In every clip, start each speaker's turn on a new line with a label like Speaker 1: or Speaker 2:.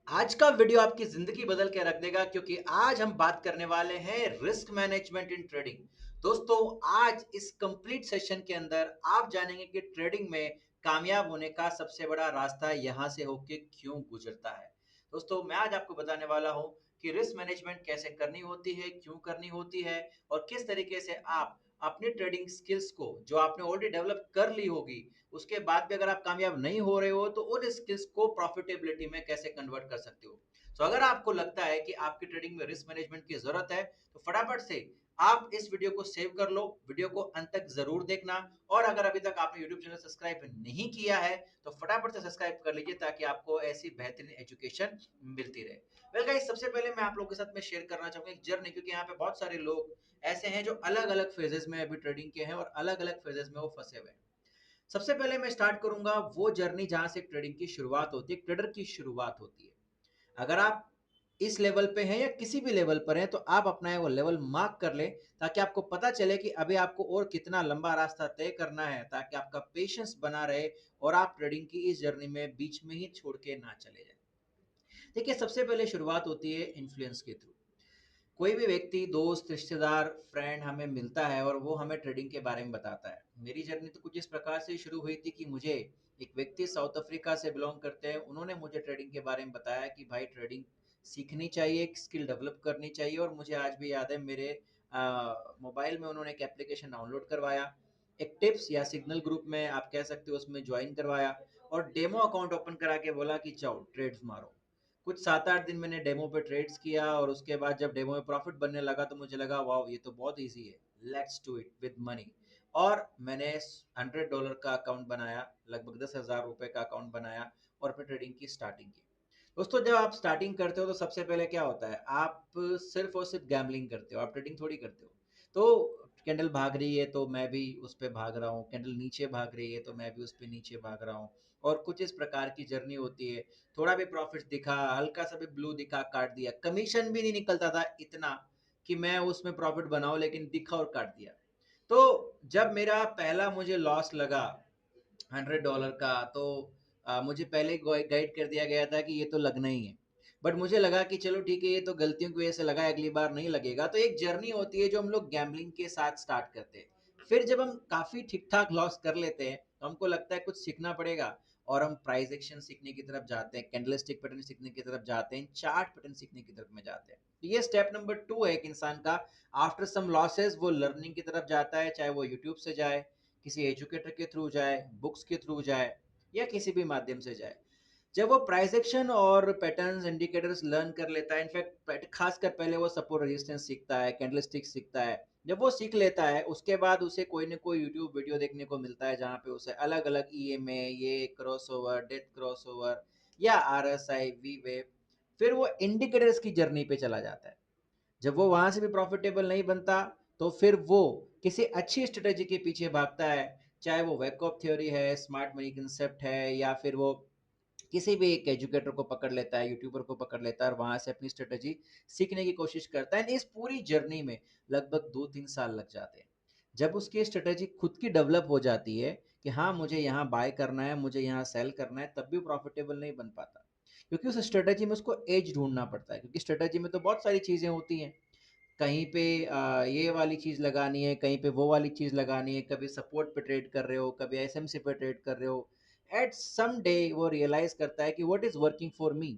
Speaker 1: आज का वीडियो आपकी जिंदगी बदल के रख देगा क्योंकि आज हम बात करने वाले हैं रिस्क मैनेजमेंट इन ट्रेडिंग। दोस्तों, आज इस कंप्लीट सेशन के अंदर आप जानेंगे कि ट्रेडिंग में कामयाब होने का सबसे बड़ा रास्ता यहां से होके क्यों गुजरता है। दोस्तों, मैं आज आपको बताने वाला हूं कि रिस्क मैनेजमेंट कैसे करनी होती है, क्यों करनी होती है और किस तरीके से आप अपनी ट्रेडिंग स्किल्स को जो आपने ऑलरेडी डेवलप कर ली होगी, उसके बाद भी अगर आप कामयाब नहीं हो रहे हो तो उन स्किल्स को प्रॉफिटेबिलिटी में कैसे कन्वर्ट कर सकते हो। तो अगर आपको लगता है कि आपकी ट्रेडिंग में रिस्क मैनेजमेंट की जरूरत है तो फटाफट से आप इस वीडियो को सेव कर लो, वीडियो को अंत तक जरूर देखना। और अगर अभी तक आपने यूट्यूब चैनल सब्सक्राइब नहीं किया है तो फटाफट से सब्सक्राइब कर लीजिए ताकि आपको ऐसी बेहतरीन एजुकेशन मिलती रहे। वेल गाइस, सबसे पहले मैं आप लोगों के साथ में शेयर करना चाहूंगा एक जर्नी, क्योंकि यहाँ पे बहुत सारे लोग ऐसे हैं जो अलग अलग फेजेस में अभी ट्रेडिंग के हैं और अलग अलग फेजेस में वो फंसे हुए हैं। सबसे पहले मैं स्टार्ट करूंगा वो जर्नी जहां से ट्रेडिंग की शुरुआत होती है, ट्रेडर की शुरुआत होती है। अगर आप इस लेवल पे हैं या किसी भी लेवल पर हैं तो आप अपना वो लेवल मार्क कर लें ताकि आपको पता चले कि अभी आपको और कितना लंबा रास्ता तय करना है, ताकि आपका पेशेंस बना रहे और आप ट्रेडिंग की इस जर्नी में बीच में ही छोड़ के ना चले जाए। देखिए, सबसे पहले शुरुआत होती है इन्फ्लुएंस के थ्रू। कोई भी व्यक्ति, दोस्त, रिश्तेदार, फ्रेंड हमें मिलता है और वो हमें ट्रेडिंग के बारे में बताता है। मेरी जर्नी तो कुछ इस प्रकार से शुरू हुई थी कि मुझे एक व्यक्ति साउथ अफ्रीका से बिलोंग करते हैं, उन्होंने मुझे ट्रेडिंग के बारे में बताया कि भाई ट्रेडिंग सीखनी चाहिए, एक स्किल डेवलप करनी चाहिए। और मुझे आज भी याद है, मेरे मोबाइल में उन्होंने एक एप्लीकेशन डाउनलोड करवाया, एक टिप्स या सिग्नल ग्रुप में आप कह सकते हो, उसमें ज्वाइन करवाया और डेमो अकाउंट ओपन करा के बोला कि जाओ ट्रेड्स मारो। कुछ 7-8 दिन मैंने डेमो पे ट्रेड्स किया और उसके बाद जब डेमो में प्रॉफिट बनने लगा तो मुझे लगा वाह, ये तो बहुत ईजी है, let's do it with money. और मैंने $100 का अकाउंट बनाया, लगभग 10,000 रुपए का अकाउंट बनाया और फिर ट्रेडिंग की स्टार्टिंग की। दोस्तों, जब आप स्टार्टिंग करते हो तो सबसे पहले क्या होता है, आप सिर्फ और सिर्फ गैम्बलिंग करते हो, आप ट्रेडिंग थोड़ी करते हो। तो कैंडल भाग रही है तो मैं भी उस पर भाग रहा हूँ, कैंडल नीचे भाग रही है तो मैं भी उस पर नीचे भाग रहा हूँ। और कुछ इस प्रकार की जर्नी होती है। थोड़ा भी प्रॉफिट दिखा, हल्का सा भी ब्लू दिखा, काट दिया। कमीशन भी नहीं निकलता था इतना कि मैं उसमें प्रॉफिट बनाऊं, लेकिन दिखा और काट दिया। तो जब मेरा पहला मुझे लॉस लगा $100 का, तो मुझे पहले गाइड कर दिया गया था कि ये तो लगना ही है। बट मुझे लगा कि चलो ठीक है, ये तो गलतियों की वजह से लगा है, अगली बार नहीं लगेगा। तो एक जर्नी होती है जो हम लोग गैम्बलिंग के साथ स्टार्ट करते हैं। फिर जब हम काफी ठीक ठाक लॉस कर लेते हैं तो हमको लगता है कुछ सीखना पड़ेगा और हम प्राइस एक्शन सीखने की तरफ जाते हैं, कैंडलस्टिक पैटर्न सीखने की तरफ जाते हैं, चार्ट पैटर्न सीखने की तरफ में जाते हैं। तो ये स्टेप नंबर 2 है एक इंसान का। आफ्टर सम लॉसेस वो लर्निंग की तरफ जाता है, चाहे वो यूट्यूब से जाए, किसी एजुकेटर के थ्रू जाए, बुक्स के थ्रू जाए या किसी भी माध्यम से जाए। जब वो प्राइस एक्शन और पैटर्न्स इंडिकेटर्स लर्न कर लेता है, इनफैक्ट खासकर पहले वो सपोर्ट रेजिस्टेंस सीखता है, कैंडलस्टिक सीखता है। जब वो सीख लेता है उसके बाद उसे कोई ना कोई यूट्यूब वीडियो देखने को मिलता है जहाँ पे उसे अलग अलग ईएमए, ये क्रॉसओवर, डेथ क्रॉसओवर या आरएसआई, वी वेव, फिर वो इंडिकेटर्स की जर्नी पे चला जाता है। जब वो वहां से भी प्रॉफिटेबल नहीं बनता तो फिर वो किसी अच्छी स्ट्रेटेजी के पीछे भागता है, चाहे वो वेकअप थ्योरी है, स्मार्ट मनी कंसेप्ट है, या फिर वो किसी भी एक एजुकेटर को पकड़ लेता है, यूट्यूबर को पकड़ लेता है और वहां से अपनी स्ट्रेटेजी सीखने की कोशिश करता है। इस पूरी जर्नी में लगभग 2-3 साल लग जाते हैं। जब उसकी स्ट्रेटेजी खुद की डेवलप हो जाती है कि हाँ मुझे यहाँ बाय करना है, मुझे यहाँ सेल करना है, तब भी प्रॉफिटेबल नहीं बन पाता, क्योंकि उस स्ट्रेटेजी में उसको एज ढूंढना पड़ता है। क्योंकि स्ट्रेटेजी में तो बहुत सारी चीजें होती हैं, कहीं पे ये वाली चीज लगानी है, कहीं पे वो वाली चीज लगानी है, कभी सपोर्ट पे ट्रेड कर रहे हो, कभी एसएमसी पे ट्रेड कर रहे हो। एट सम डे वो रियलाइज करता है कि what is working for me.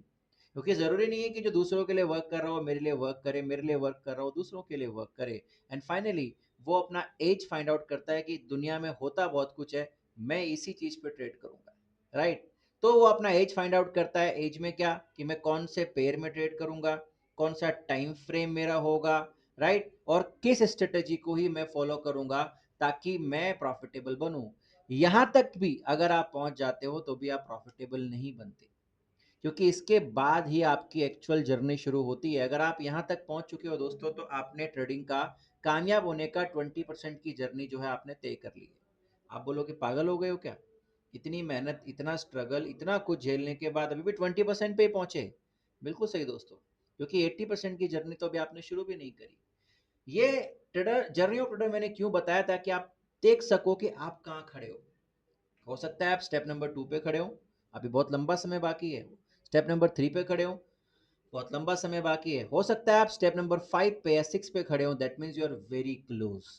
Speaker 1: क्योंकि जरूरी नहीं है कि जो दूसरों के लिए वर्क कर रहा हो मेरे लिए वर्क करे, मेरे लिए वर्क कर रहा हो दूसरों के लिए वर्क करे। एंड फाइनली वो अपना एज फाइंड आउट करता है कि दुनिया में होता बहुत कुछ है, मैं इसी चीज पे ट्रेड करूंगा, राइट। तो वो अपना एज फाइंड आउट करता है। एज में क्या कि मैं कौन से पेयर में ट्रेड करूंगा, कौन सा टाइम फ्रेम मेरा होगा, राइट, और किस स्ट्रेटेजी को ही मैं फॉलो करूंगा ताकि मैं प्रॉफिटेबल बनूं। यहां तक भी अगर आप पहुंच जाते हो तो भी आप प्रॉफिटेबल नहीं बनते, क्योंकि इसके बाद ही आपकी एक्चुअल जर्नी शुरू होती है। अगर आप यहां तक पहुंच चुके हो दोस्तों तो आपने ट्रेडिंग का कामयाब होने का 20% की जर्नी जो है आपने तय कर ली है। आप बोलोगे पागल हो गए हो क्या, इतनी मेहनत, इतना स्ट्रगल, इतना कुछ झेलने के बाद अभी भी 20% पे ही पहुंचे। बिल्कुल सही दोस्तों, क्योंकि 80% की जर्नी तो अभी आपने शुरू भी नहीं करी। ये ट्रेडर जर्नी ऑफ ट्रेडर मैंने क्यों बताया, ताकि आप देख सको कि आप कहाँ खड़े हो सकता है आप स्टेप नंबर 2 पे खड़े हो, अभी बहुत लंबा समय बाकी है। स्टेप नंबर 3 पे खड़े हो, बहुत लंबा समय बाकी है, हो सकता है आप स्टेप नंबर 5 पे या 6 पे खड़े हो, that means you are very close.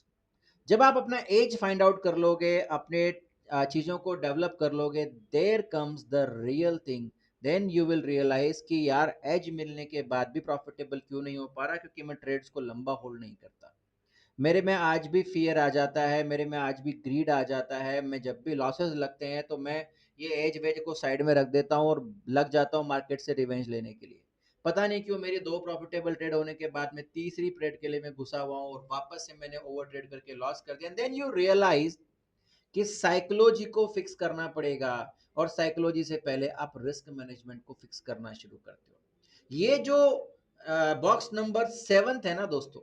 Speaker 1: जब आप अपना एज फाइंड आउट कर लोगे, अपने चीज़ों को डेवलप कर लोगे, there comes the real thing, then you will realise कि यार एज मिलने के बाद भी प्रॉफिटेबल क्यों नहीं हो पा रहा, क्योंकि मैं ट्रेड्स को लंबा होल्ड नहीं करता। मेरे में आज भी फियर आ जाता है, मेरे में आज भी ग्रीड आ जाता है, मैं जब भी लॉसेस लगते हैं तो मैं ये एज वेज को साइड में रख देता हूँ और लग जाता हूँ मार्केट से रिवेंज लेने के लिए। पता नहीं क्यों मेरी 2 प्रॉफिटेबल ट्रेड होने के बाद में तीसरी ट्रेड के लिए मैं घुसा हुआ हूँ और वापस से मैंने ओवर ट्रेड करके लॉस कर दिया। देन यू रियलाइज कि साइकोलॉजी को फिक्स करना पड़ेगा, और साइकोलॉजी से पहले आप रिस्क मैनेजमेंट को फिक्स करना शुरू करते हो। ये जो बॉक्स नंबर 7 है ना दोस्तों,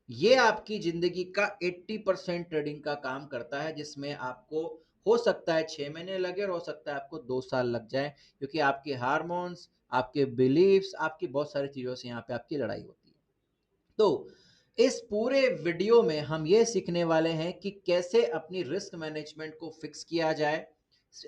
Speaker 1: ये आपकी जिंदगी का 80% ट्रेडिंग का काम करता है, जिसमें आपको हो सकता है 6 महीने लगे और हो सकता है आपको 2 साल लग जाए, क्योंकि आपके हार्मोन्स, आपके बिलीव्स, आपकी बहुत सारी चीजों से यहाँ पे आपकी लड़ाई होती है। तो इस पूरे वीडियो में हम ये सीखने वाले हैं कि कैसे अपनी रिस्क मैनेजमेंट को फिक्स किया जाए।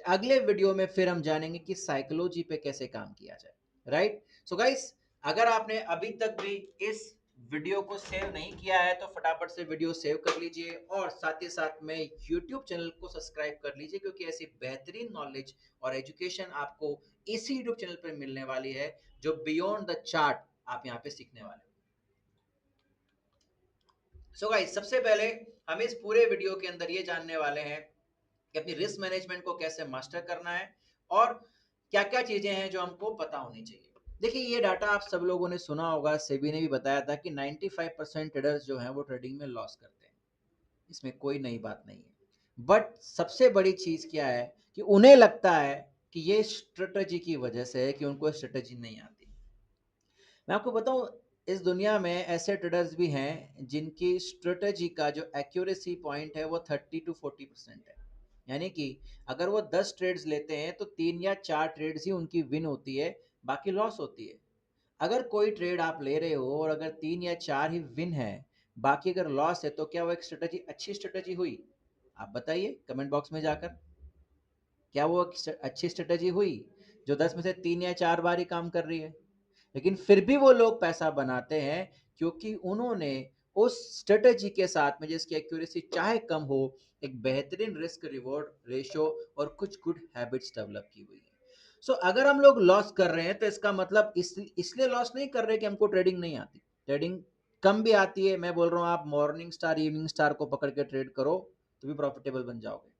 Speaker 1: अगले वीडियो में फिर हम जानेंगे कि साइकोलॉजी पे कैसे काम किया जाए। राइट, सो गाइस, अगर आपने अभी तक भी इस वीडियो को सेव नहीं किया है तो फटाफट से वीडियो सेव कर लीजिए, और साथ ही साथ में यूट्यूब चैनल को सब्सक्राइब कर लीजिए, क्योंकि ऐसी बेहतरीन नॉलेज और एजुकेशन आपको इसी यूट्यूब चैनल पर मिलने वाली है, जो बियॉन्ड द चार्ट आप यहाँ पे सीखने वाले हैं। सो गाइस, सबसे पहले हम इस पूरे वीडियो के अंदर ये जानने वाले हैं कि अपनी रिस्क मैनेजमेंट को कैसे मास्टर करना है, और क्या क्या चीजें हैं जो हमको पता होनी चाहिए। देखिए, ये डाटा आप सब लोगों ने सुना होगा, सेबी ने भी बताया था कि 95% ट्रेडर्स जो हैं वो ट्रेडिंग में लॉस करते हैं। इसमें कोई नई बात नहीं है, बट सबसे बड़ी चीज क्या है कि उन्हें लगता है कि ये स्ट्रेटजी की वजह से है कि उनको स्ट्रेटजी नहीं आती। मैं आपको बताऊं, इस दुनिया में ऐसे ट्रेडर्स भी हैं जिनकी स्ट्रेटजी का जो एक्यूरेसी पॉइंट है वो 30 to 40% है। यानी कि अगर वो 10 ट्रेड्स लेते हैं तो 3 या 4 ट्रेड्स ही उनकी विन होती है, बाकी लॉस होती है। अगर कोई ट्रेड आप ले रहे हो और अगर 3 या 4 ही विन है, बाकी अगर लॉस है, तो क्या वो एक स्ट्रेटजी अच्छी स्ट्रेटजी हुई? आप बताइए कमेंट बॉक्स में जाकर, क्या वो एक अच्छी स्ट्रेटजी हुई जो 10 में से 3 या 4 बार ही काम कर रही है? लेकिन फिर भी वो लोग पैसा बनाते हैं, क्योंकि उन्होंने उस स्ट्रेटजी के साथ में, जिसकी एक्यूरेसी चाहे कम हो, एक बेहतरीन रिस्क रिवॉर्ड रेशियो और कुछ गुड हैबिट्स डेवलप की हुई है। सो अगर हम लोग लॉस कर रहे हैं तो इसका मतलब इसलिए लॉस नहीं कर रहे कि हमको ट्रेडिंग नहीं आती। ट्रेडिंग कम भी आती है, मैं बोल रहा हूँ आप मॉर्निंग स्टार इवनिंग स्टार को पकड़ के ट्रेड करो तो भी प्रॉफिटेबल बन जाओगे।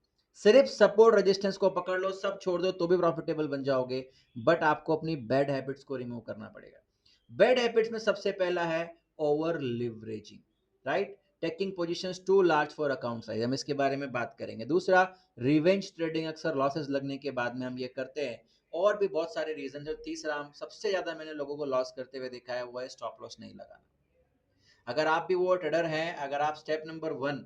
Speaker 1: सिर्फ सपोर्ट रेजिस्टेंस को पकड़ लो, सब छोड़ दो तो भी प्रॉफिटेबल बन जाओगे। बट आपको अपनी बैड हैबिट्स को रिमूव करना पड़ेगा। बैड हैबिट्स में सबसे पहला है over leveraging, right, taking positions too large for account size, हम इसके बारे में बात करेंगे। दूसरा, रिवेंज ट्रेडिंग, अक्सर लॉसेस लगने के बाद में हम ये करते हैं, और भी बहुत सारे रीजन। और तीसरा, हम सबसे ज्यादा मैंने लोगों को लॉस करते हुए देखा है, वो है स्टॉप लॉस नहीं लगाना। अगर आप भी वो ट्रेडर हैं, अगर आप स्टेप नंबर 1,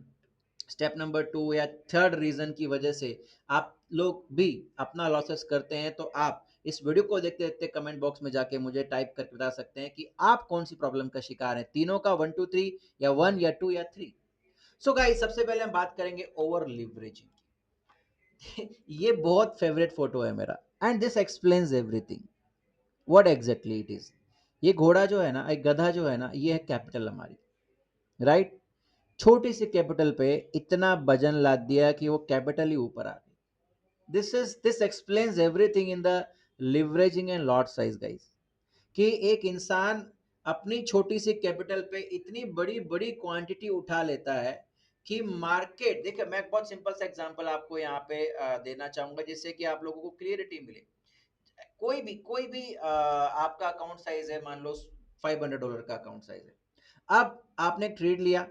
Speaker 1: स्टेप नंबर 2 या थर्ड रीजन की वजह से आप लोग भी अपना लॉसेस करते हैं, तो आप इस वीडियो को देखते देखते कमेंट बॉक्स में जाके मुझे टाइप करके बता सकते हैं कि आप कौन सी प्रॉब्लम का शिकार हैं, तीनों का, 1 2 3, या 1 या 2 या 3। सो गाइस, सबसे पहले हम बात करेंगे ओवर लिवरेजिंग की। ये बहुत फेवरेट फोटो है मेरा, and this explains everything what exactly it is. ये घोड़ा जो है ना, एक गधा जो है ना, ये है कैपिटल हमारी, राइट। छोटी सी कैपिटल पे इतना वजन लाद दिया कि वो कैपिटल ही ऊपर आ गई। This explains everything in the leveraging and lot size guys, कि एक इंसान अपनी छोटी सी कैपिटल पे इतनी बड़ी बड़ी क्वांटिटी उठा लेता है कि मार्केट, देखिए मैं एक बहुत सिंपल सा एग्जांपल आपको यहाँ पे देना चाहूंगा, जिससे कि आप लोगों को क्लियरिटी मिले। कोई भी आपका अकाउंट साइज है, मान लो $500 का अकाउंट साइज है। अब आपने ट्रेड लिया,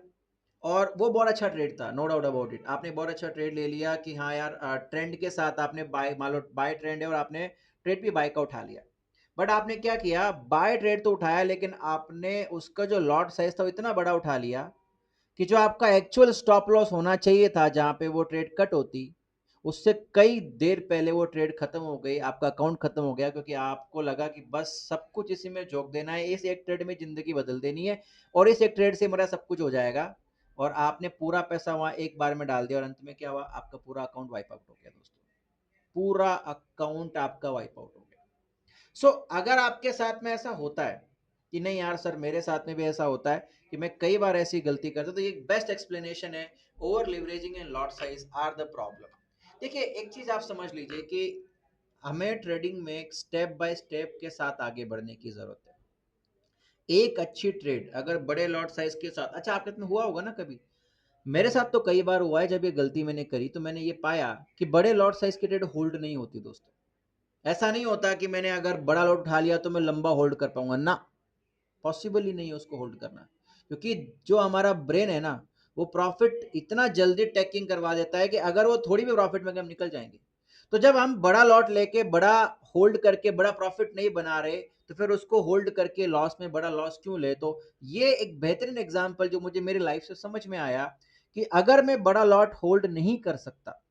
Speaker 1: और वो बहुत अच्छा ट्रेड था, नो डाउट अबाउट इट। आपने बहुत अच्छा ट्रेड ले लिया कि हाँ यार, ट्रेंड के साथ आपने बाय, मान लो बाय ट्रेंड है और आपने ट्रेड भी बाय का उठा लिया। बट आपने क्या किया, बाय ट्रेड तो उठाया, लेकिन आपने उसका जो लॉट साइज था वो इतना बड़ा उठा लिया कि जो आपका एक्चुअल स्टॉप लॉस होना चाहिए था, जहां पे वो ट्रेड कट होती, उससे कई देर पहले वो ट्रेड खत्म हो गई, आपका अकाउंट खत्म हो गया, क्योंकि आपको लगा कि बस सब कुछ इसी में झोंक देना है, इस एक ट्रेड में जिंदगी बदल देनी है, और इस एक ट्रेड से मेरा सब कुछ हो जाएगा। और आपने पूरा पैसा वहां एक बार में डाल दिया, और अंत में क्या हुआ, आपका पूरा अकाउंट वाइप आउट हो गया दोस्तों। पूरा अकाउंट आपका वाइप आउट हो गया। सो अगर आपके साथ में ऐसा होता है कि नहीं यार सर मेरे साथ में भी ऐसा होता है कि मैं कई बार ऐसी गलती करता हूं, तो ये बेस्ट एक्सप्लेनेशन है, over leveraging and lot size are the problem. देखिए एक चीज आप समझ लीजिए कि हमें ट्रेडिंग में स्टेप बाय स्टेप के साथ आगे बढ़ने की जरूरत है। एक अच्छी ट्रेड अगर बड़े लॉट साइज के साथ, अच्छा आपके साथ में हुआ होगा ना कभी, मेरे साथ तो कई बार हुआ है जब ये गलती मैंने करी तो मैंने ये पाया कि बड़े लॉट साइज की ट्रेड होल्ड नहीं होती दोस्तों। ऐसा नहीं होता कि मैंने अगर बड़ा लॉट उठा लिया तो मैं लंबा होल्ड कर पाऊंगा ना, पॉसिबल ही नहीं है उसको होल्ड करना। क्योंकि जो हमारा ब्रेन है ना, वो प्रॉफिट इतना जल्दी टेकिंग करवा देता है कि अगर वो थोड़ी भी प्रॉफिट में हम निकल जाएंगे, तो जब हम बड़ा लॉट लेके बड़ा होल्ड करके बड़ा प्रॉफिट नहीं बना रहे, तो फिर उसको होल्ड करके लॉस में बड़ा लॉस क्यों ले। तो ये एक बेहतरीन एग्जांपल जो मुझे मेरी लाइफ से समझ में आया कि अगर मैं बड़ा लॉट होल्ड नहीं कर सकता,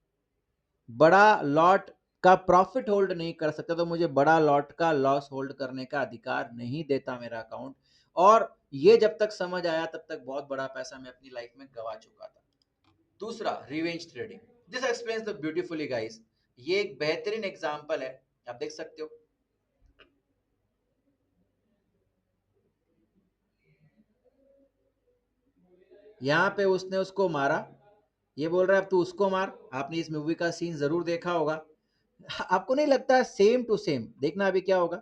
Speaker 1: बड़ा लॉट का प्रॉफिट होल्ड नहीं कर सकता, तो मुझे बड़ा लॉट का लॉस होल्ड करने का अधिकार नहीं देता मेरा अकाउंट। और ये जब तक समझ आया तब तक बहुत बड़ा पैसा मैं अपनी लाइफ में गवा चुका था। दूसरा, revenge trading. This explains the beautifully guys. ये एक बेहतरीन एग्जांपल है, आप देख सकते हो। यहां पे उसने उसको मारा, ये बोल रहा है अब तू उसको मार। आपने इस मूवी का सीन जरूर देखा होगा। आपको नहीं लगता सेम टू सेम? देखना अभी क्या होगा,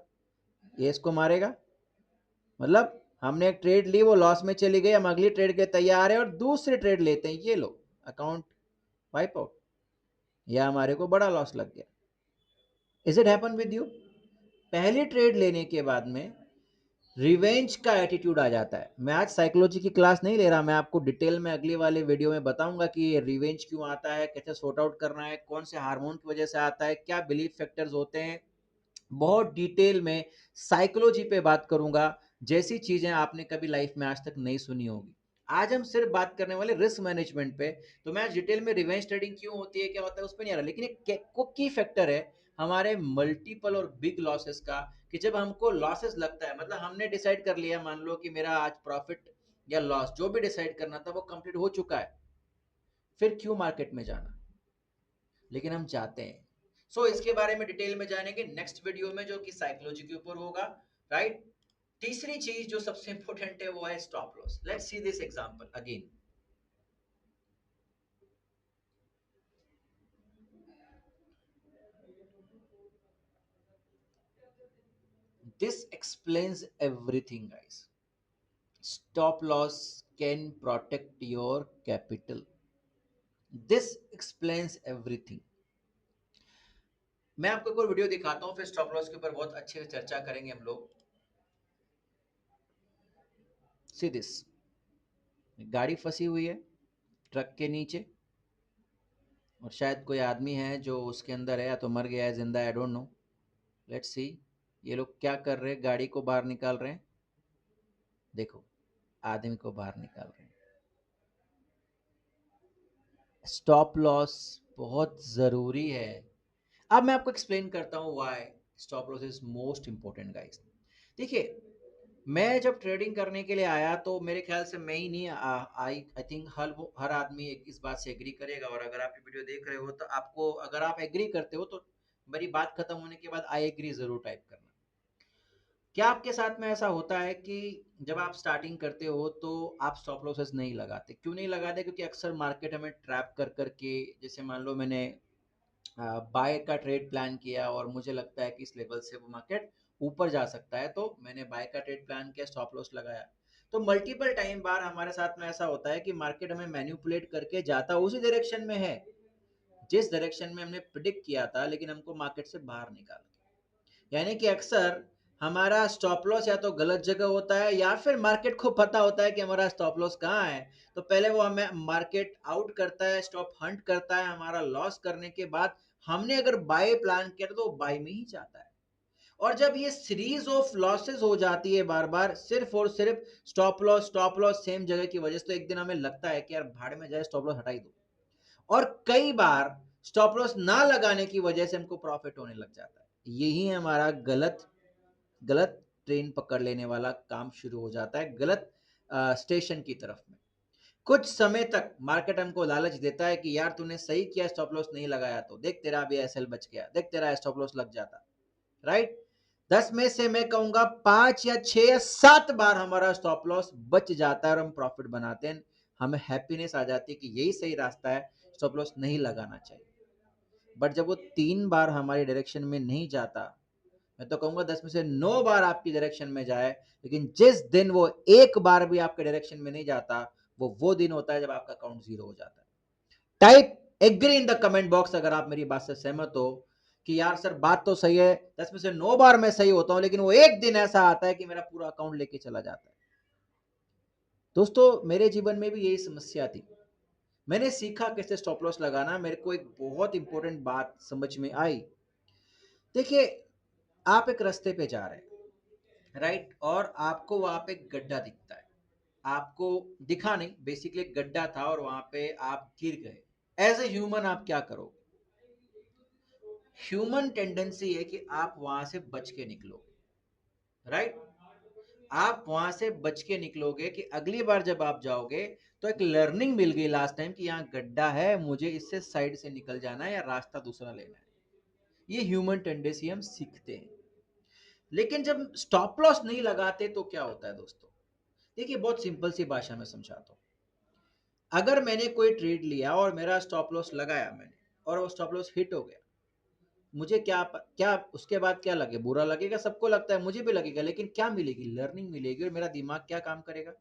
Speaker 1: ये इसको मारेगा, मतलब हमने एक ट्रेड ली, वो लॉस में चली गई, हम अगली ट्रेड के तैयार है और दूसरी ट्रेड लेते हैं, ये लो अकाउंट वाइप आउट, या हमारे को बड़ा लॉस लग गया। Is it happen with you? पहली ट्रेड लेने के बाद में रिवेंज का एटीट्यूड आ जाता है। मैं आज साइकोलॉजी की क्लास नहीं ले रहा, मैं आपको डिटेल में अगली वाले वीडियो में बताऊंगा कि ये रिवेंज क्यों आता है, कैसे सॉर्ट आउट करना है, कौन से हार्मोन की वजह से आता है, क्या बिलीफ फैक्टर्स होते हैं। बहुत डिटेल में साइकोलॉजी पे बात करूंगा, जैसी चीजें आपने कभी लाइफ में आज तक नहीं सुनी होगी। आज हम सिर्फ बात करने वाले रिस्क मैनेजमेंट पे। तो मैं आज डिटेल में रिवेंज ट्रेडिंग क्यों होती है, क्या होता है, उस पर नहीं आ रहा, लेकिन एक की फैक्टर है हमारे मल्टीपल और बिग लॉसेस का, कि जब हमको लॉसेस लगता है, मतलब हमने डिसाइड कर लिया, मान लो कि मेरा आज प्रॉफिट या लॉस जो भी डिसाइड करना था वो कंप्लीट हो चुका है, फिर क्यों मार्केट में जाना, लेकिन हम चाहते हैं। इसके बारे में डिटेल में जानेंगे नेक्स्ट वीडियो में, जो कि साइकोलॉजी के ऊपर होगा, राइट। तीसरी चीज जो सबसे इंपॉर्टेंट है वो है stop loss. Let's see this example again. This explains everything, guys. Stop loss can protect your capital. This explains everything. मैं आपको एक और वीडियो दिखाता हूं, फिर स्टॉप लॉस के ऊपर बहुत अच्छे से चर्चा करेंगे हम लोग। सी दिस, गाड़ी फंसी हुई है ट्रक के नीचे, और शायद कोई आदमी है जो उसके अंदर है, या तो मर गया है जिंदा है, I don't know. Let's see ये लोग क्या कर रहे हैं, गाड़ी को बाहर निकाल रहे हैं। देखो, आदमी को बाहर निकाल रहे हैं। स्टॉप लॉस बहुत ज़रूरी है। अब मैं आपको एक्सप्लेन करता हूँ why stop loss is most important guys. देखिए, मैं जब ट्रेडिंग करने के लिए आया तो मेरे ख्याल से मैं ही नहीं, आई थिंक हर आदमी इस बात से एग्री करेगा। और अगर आप ये वीडियो देख रहे हो तो आपको, अगर आप एग्री करते हो तो मेरी बात खत्म होने के बाद आई एग्री जरूर टाइप करना। क्या आपके साथ में ऐसा होता है कि जब आप स्टार्टिंग करते हो तो आप स्टॉप लॉसेस नहीं लगाते? क्यों नहीं लगाते? क्योंकि अक्सर मार्केट हमें ट्रैप कर करके, जैसे मान लो मैंने बाय का ट्रेड प्लान किया और मुझे लगता है कि इस लेवल से वो मार्केट ऊपर जा सकता है, तो मैंने बाय का ट्रेड प्लान किया, स्टॉप लॉस लगाया। तो मल्टीपल टाइम बार हमारे साथ में ऐसा होता है कि मार्केट हमें मैन्युपुलेट करके जाता उसी डायरेक्शन में है जिस डायरेक्शन में हमने प्रिडिक्ट किया था, लेकिन हमको मार्केट से बाहर निकाल, यानी कि अक्सर हमारा स्टॉप लॉस या तो गलत जगह होता है, या फिर मार्केट को पता होता है कि हमारा स्टॉप लॉस कहाँ है, तो पहले वो हमें मार्केट आउट करता है, स्टॉप हंट करता है, हमारा लॉस करने के बाद हमने अगर बाय प्लान किया तो बाय में ही जाता है। और जब ये सीरीज ऑफ लॉसेस हो जाती है बार बार, सिर्फ और सिर्फ स्टॉप लॉस सेम जगह की वजह से, तो एक दिन हमें लगता है कि यार भाड़ में जाए, स्टॉप लॉस हटा ही दो। और कई बार स्टॉप लॉस ना लगाने की वजह से हमको प्रॉफिट होने लग जाता है। यही हमारा गलत गलत ट्रेन पकड़ लेने वाला काम शुरू हो जाता है, गलत स्टेशन की तरफ में। कुछ समय तक मार्केट हमको लालच देता है कि यार तूने सही किया, स्टॉप लॉस नहीं लगाया, तो देख तेरा भी एसएल बच गया, देख तेरा स्टॉप लॉस लग जाता, राइट। 10 में से मैं कहूंगा 5 या 6 या 7 बार हमारा स्टॉप लॉस बच जाता है और हम प्रॉफिट बनाते हैं, हमें हैप्पीनेस आ जाती है कि यही सही रास्ता है, स्टॉप लॉस नहीं लगाना चाहिए। बट जब वो 3 बार हमारी डायरेक्शन में नहीं जाता, मैं तो कहूंगा 10 में से 9 बार आपकी डायरेक्शन में जाए, लेकिन जिस दिन वो एक बार भी आपके डायरेक्शन में नहीं जाता, वो दिन होता है जब आपका अकाउंट जीरो हो जाता है। Type agree in the comment box अगर आप मेरी बात से सहमत हो कि यार सर बात तो सही है, 10 में से 9 बार मैं सही होता हूं, लेकिन वो एक दिन ऐसा आता है कि मेरा पूरा अकाउंट लेके चला जाता है। दोस्तों मेरे जीवन में भी यही समस्या थी। मैंने सीखा कैसे स्टॉप लॉस लगाना, मेरे को एक बहुत इंपॉर्टेंट बात समझ में आई। देखिए, आप एक रास्ते पे जा रहे हैं, राइट, और आपको वहां पे गड्ढा दिखता है। आपको दिखा नहीं, बेसिकली एक गड्ढा था और वहां पे आप गिर गए। एज ए ह्यूमन आप क्या करोगे? ह्यूमन टेंडेंसी है कि आप वहां से बच के निकलोगे, राइट। आप वहां से बच के निकलोगे कि अगली बार जब आप जाओगे तो एक लर्निंग मिल गई लास्ट टाइम कि यहाँ गड्ढा है, मुझे इससे साइड से निकल जाना है या रास्ता दूसरा लेना है। ये ह्यूमन टेंडेंसी हम सीखते हैं। लेकिन जब स्टॉप लॉस नहीं लगाते तो क्या होता है दोस्तों? देखिए, बहुत सिंपल सी भाषा में समझाता हूँ। अगर मैंने कोई ट्रेड लिया और मेरा स्टॉप लॉस लगाया मैंने, और वो स्टॉप लॉस हिट हो गया, मुझे क्या उसके बाद क्या लगे? बुरा लगेगा, सबको लगता है, मुझे भी लगेगा, लेकिन क्या मिलेगी? लर्निंग मिलेगी। और मेरा दिमाग क्या काम करेगा?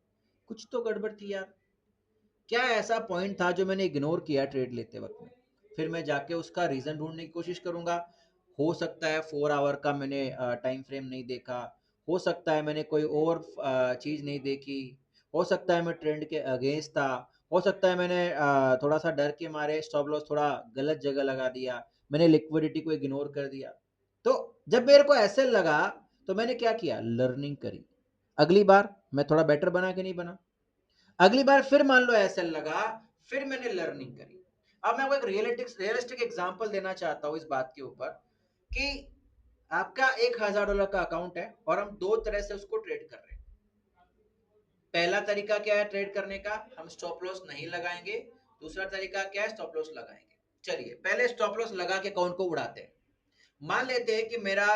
Speaker 1: कुछ तो गड़बड़ थी यार, क्या ऐसा पॉइंट था जो मैंने इग्नोर किया ट्रेड लेते वक्त में? फिर मैं जाके उसका रीजन ढूंढने की कोशिश करूंगा। हो सकता है 4 आवर का मैंने टाइम फ्रेम नहीं देखा, हो सकता है मैंने कोई और चीज नहीं देखी, हो सकता है मैं ट्रेंड के अगेंस्ट था, हो सकता है मैंने थोड़ा सा डर के मारे स्टॉप लॉस थोड़ा गलत जगह लगा दिया, मैंने लिक्विडिटी को इग्नोर कर दिया। तो जब मेरे को ऐसे लगा तो मैंने क्या किया? लर्निंग करी। अगली बार मैं थोड़ा बेटर बना के नहीं बना, अगली बार फिर मान लो ऐसे लगा, फिर मैंने लर्निंग करी। अब मैं आपको एक रियलिस्टिक एग्जांपल देना चाहता हूं इस बात के ऊपर कि आपका $1,000 का अकाउंट है और हम दो तरह से उसको ट्रेड कर रहे हैं। पहला तरीका क्या है ट्रेड करने का? हम स्टॉप लॉस नहीं लगाएंगे। दूसरा तरीका क्या है? स्टॉप लॉस लगाएंगे। चलिए पहले स्टॉप लॉस लगा के अकाउंट को उड़ाते हैं। मान लेते हैं कि मेरा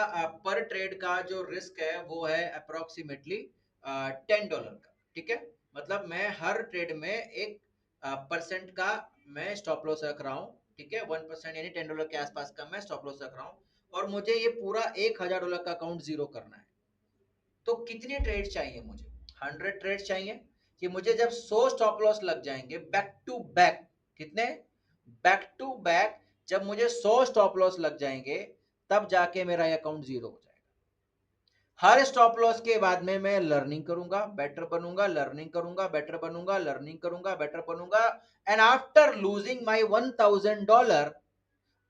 Speaker 1: पर ट्रेड का जो रिस्क है वो है अप्रोक्सीमेटली $10 का, ठीक है। मतलब मैं हर ट्रेड में एक परसेंट का मैं स्टॉप लॉस रख रहा हूँ, ठीक है। 1% यानी $10 के आसपास का मैं स्टॉप लॉस रख रहा हूँ, और मुझे ये पूरा $1,000 का अकाउंट जीरो करना है। तो कितनी ट्रेड चाहिए मुझे? 100 ट्रेड चाहिए कि मुझे जब 100 स्टॉप लॉस लग जाएंगे बैक टू बैक, कितने? बैक टू बैक, जब मुझे 100 स्टॉप लॉस लग जाएंगे तब जाके मेरा अकाउंट जीरो हो जाएगा। हर स्टॉप लॉस के बाद में मैं लर्निंग करूंगा, बेटर बनूंगा, लर्निंग करूंगा, बेटर बनूंगा, लर्निंग करूंगा, बेटर बनूंगा, and after losing my $1,000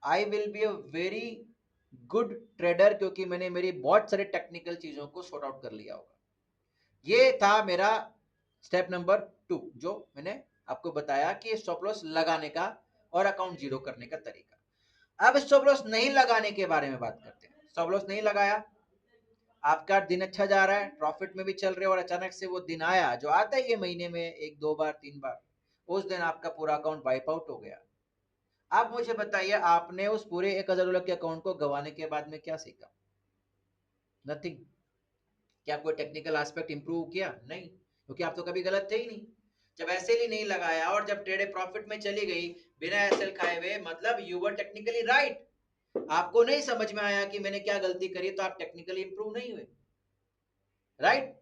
Speaker 1: I will be a very good trader, क्योंकि मैंने मेरी बहुत सारे टेक्निकल चीजों को सॉर्ट आउट कर लिया होगा। ये था मेरा स्टेप नंबर 2, जो मैंने आपको बताया कि स्टॉप लॉस लगाने का और अकाउंट जीरो करने का तरीका। अब स्टॉप लॉस नहीं लगाने के बारे में बात करते हैं। स्टॉप लॉस नहीं लगाया, आपका दिन अच्छा जा रहा है, प्रॉफिट में भी चल रहे हो, और अचानक से वो दिन आया जो आता है ये महीने में एक दो बार तीन बार, उस दिन आपका पूरा अकाउंट वाइप आउट हो गया। आप मुझे बताइए, आपने उस पूरे $1,000 के अकाउंट को गंवाने के बाद में क्या सीखा? नथिंग। क्या कोई टेक्निकल एस्पेक्ट इंप्रूव किया? नहीं, क्योंकि आप तो कभी गलत थे ही नहीं। जब ऐसे ही नहीं लगाया और जब ट्रेड प्रॉफिट में चली गई बिना एसएल खाए हुए, मतलब यू वर टेक्निकली राइट। आपको नहीं समझ में आया कि मैंने क्या गलती करी, तो आप टेक्निकली इंप्रूव नहीं हुए, राइट।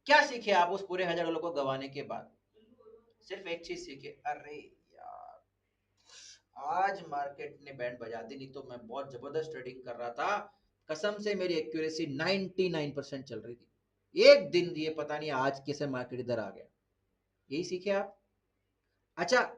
Speaker 1: क्या सीखे आप उस पूरे $1,000 को गंवाने के बाद? सिर्फ एक चीज सीखे, अरे यार आज मार्केट ने बैंड बजा दी, नहीं तो मैं बहुत जबरदस्त ट्रेडिंग कर रहा था, कसम से मेरी एक्यूरेसी 99% चल रही थी, एक दिन ये पता नहीं आज कैसे मार्केट इधर आ गया। यही सीखे आप? अच्छा,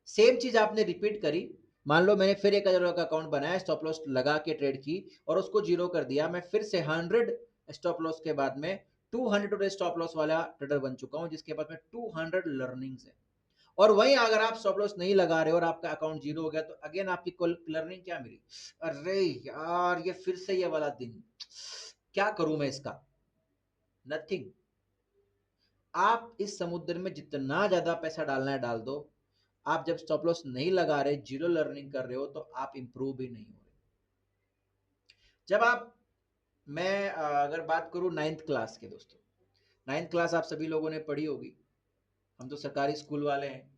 Speaker 1: सेम चीज आपने रिपीट करी। मान लो मैंने फिर $1,000 का अकाउंट बनाया, स्टॉप लॉस लगा के ट्रेड की और उसको जीरो कर दिया, मैं फिर से 100 स्टॉप लॉस के बाद में 200 स्टॉप लॉस वाला ट्रेडर बन चुका हूं, जिसके बाद में 200 लर्निंग्स है। और वहीं अगर आप स्टॉप लॉस नहीं लगा रहे और आपका अकाउंट जीरो हो गया, तो अगेन आपकी लर्निंग क्या मिली? अरे यार ये फिर से ये वाला दिन, क्या करूं मैं इसका? नथिंग। आप इस समुद्र में जितना ज्यादा पैसा डालना है डाल दो, आप जब स्टॉप लॉस नहीं लगा रहे, जीरो लर्निंग कर रहे हो, तो आप इंप्रूव भी नहीं हो रहे। जब आप मैं अगर बात करूँ नाइन्थ क्लास के दोस्तों, नाइन्थ क्लास आप सभी लोगों ने पढ़ी होगी, हम तो सरकारी स्कूल वाले हैं।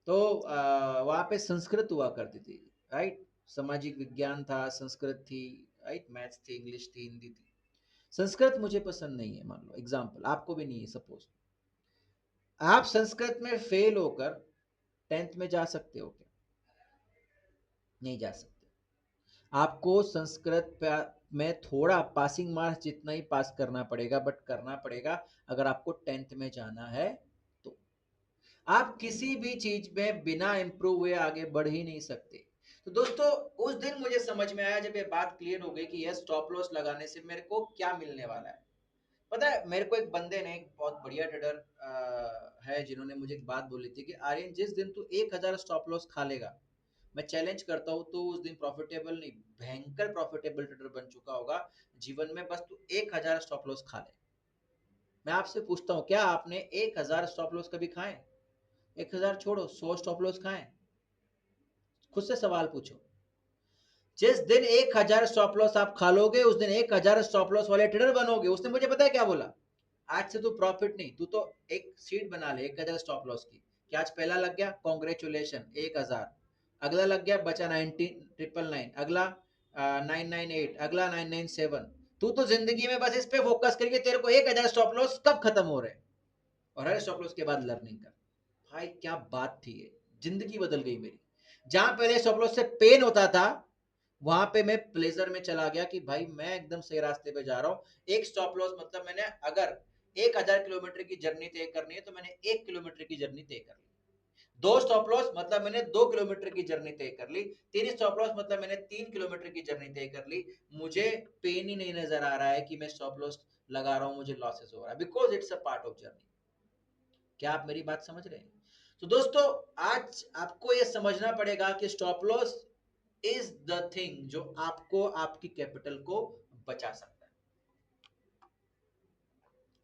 Speaker 1: तो वहाँ पे संस्कृत हुआ करती थी, राइट। सामाजिक विज्ञान था, संस्कृत थी, राइट, मैथ्स थी, इंग्लिश थी, हिंदी थी। संस्कृत मुझे पसंद नहीं है, मान लो एग्जाम्पल, आपको भी नहीं है सपोज। आप संस्कृत में फेल होकर टेंथ में जा सकते हो क्या? नहीं जा सकते। आपको संस्कृत में थोड़ा पासिंग मार्क्स जितना ही पास करना पड़ेगा, बट करना पड़ेगा अगर आपको टेंथ में जाना है तो। आप किसी भी चीज में बिना इंप्रूव हुए आगे बढ़ ही नहीं सकते। तो दोस्तों, उस दिन मुझे समझ में आया जब ये बात क्लियर हो गई कि यह स्टॉप लॉस लगाने से मेरे को क्या मिलने वाला है। पता है, मेरे को एक बंदे ने, एक बहुत बढ़िया ट्रेडर है, जिन्होंने मुझे एक बात बोली थी कि आर्यन, जिस दिन तू 1,000 स्टॉप लॉस खा लेगा, मैं चैलेंज करता हूँ, तो उस दिन प्रॉफिटेबल नहीं, भयंकर प्रॉफिटेबल ट्रेडर बन चुका होगा जीवन में। बस तू 1,000 स्टॉप लॉस खा ले। मैं आपसे पूछता हूँ, क्या आपने 1,000 स्टॉप लॉस कभी खाए? 1,000 छोड़ो, 100 स्टॉप लॉस खाए? खुद से सवाल पूछो। जिस दिन 1,000 स्टॉप लॉस आप खा लोगे, उस दिन 1,000 स्टॉप लॉस वाले ट्रेडर बनोगे। उसने मुझे पता है क्या बोला, आज से तू प्रॉफिट नहीं, तू तो एक सीट बना ले 1,000 स्टॉप लॉस की। क्या आज पहला लग गया? कॉन्ग्रेचुलेशन, 1,000। अगला लग गया, बचा 19,999, अगला 998, अगला 997। तू तो जिंदगी में बस इस पे फोकस करिए, तेरे को 1,000 स्टॉप लॉस कब खत्म हो रहे हैं, और हर स्टॉप लॉस के बाद लर्निंग कर। भाई क्या बात थी ये, जिंदगी बदल गई मेरी। जहां पहले स्टॉप लॉस से पेन होता था, वहां पे मैं प्लेजर में चला गया कि भाई मैं एकदम सही रास्ते पे जा रहा हूँ। एक स्टॉप लॉस मतलब, मैंने अगर 1,000 किलोमीटर की जर्नी तय करनी है तो मैंने 1 किलोमीटर की जर्नी तय कर ली। 2 स्टॉप लॉस मतलब मैंने 2 किलोमीटर की जर्नी तय कर ली। 3 स्टॉप लॉस मतलब मैंने 3 किलोमीटर की जर्नी तय कर ली। मुझे पेन ही नहीं नजर आ रहा है कि मैं स्टॉप लॉस लगा रहा हूँ, मुझे लॉसेस हो रहा है, because it's a part of journey. क्या आप मेरी बात समझ रहे हैं? तो दोस्तों, आज आपको यह समझना पड़ेगा कि stop loss is the thing जो आपको, आपकी कैपिटल को बचा सकता है।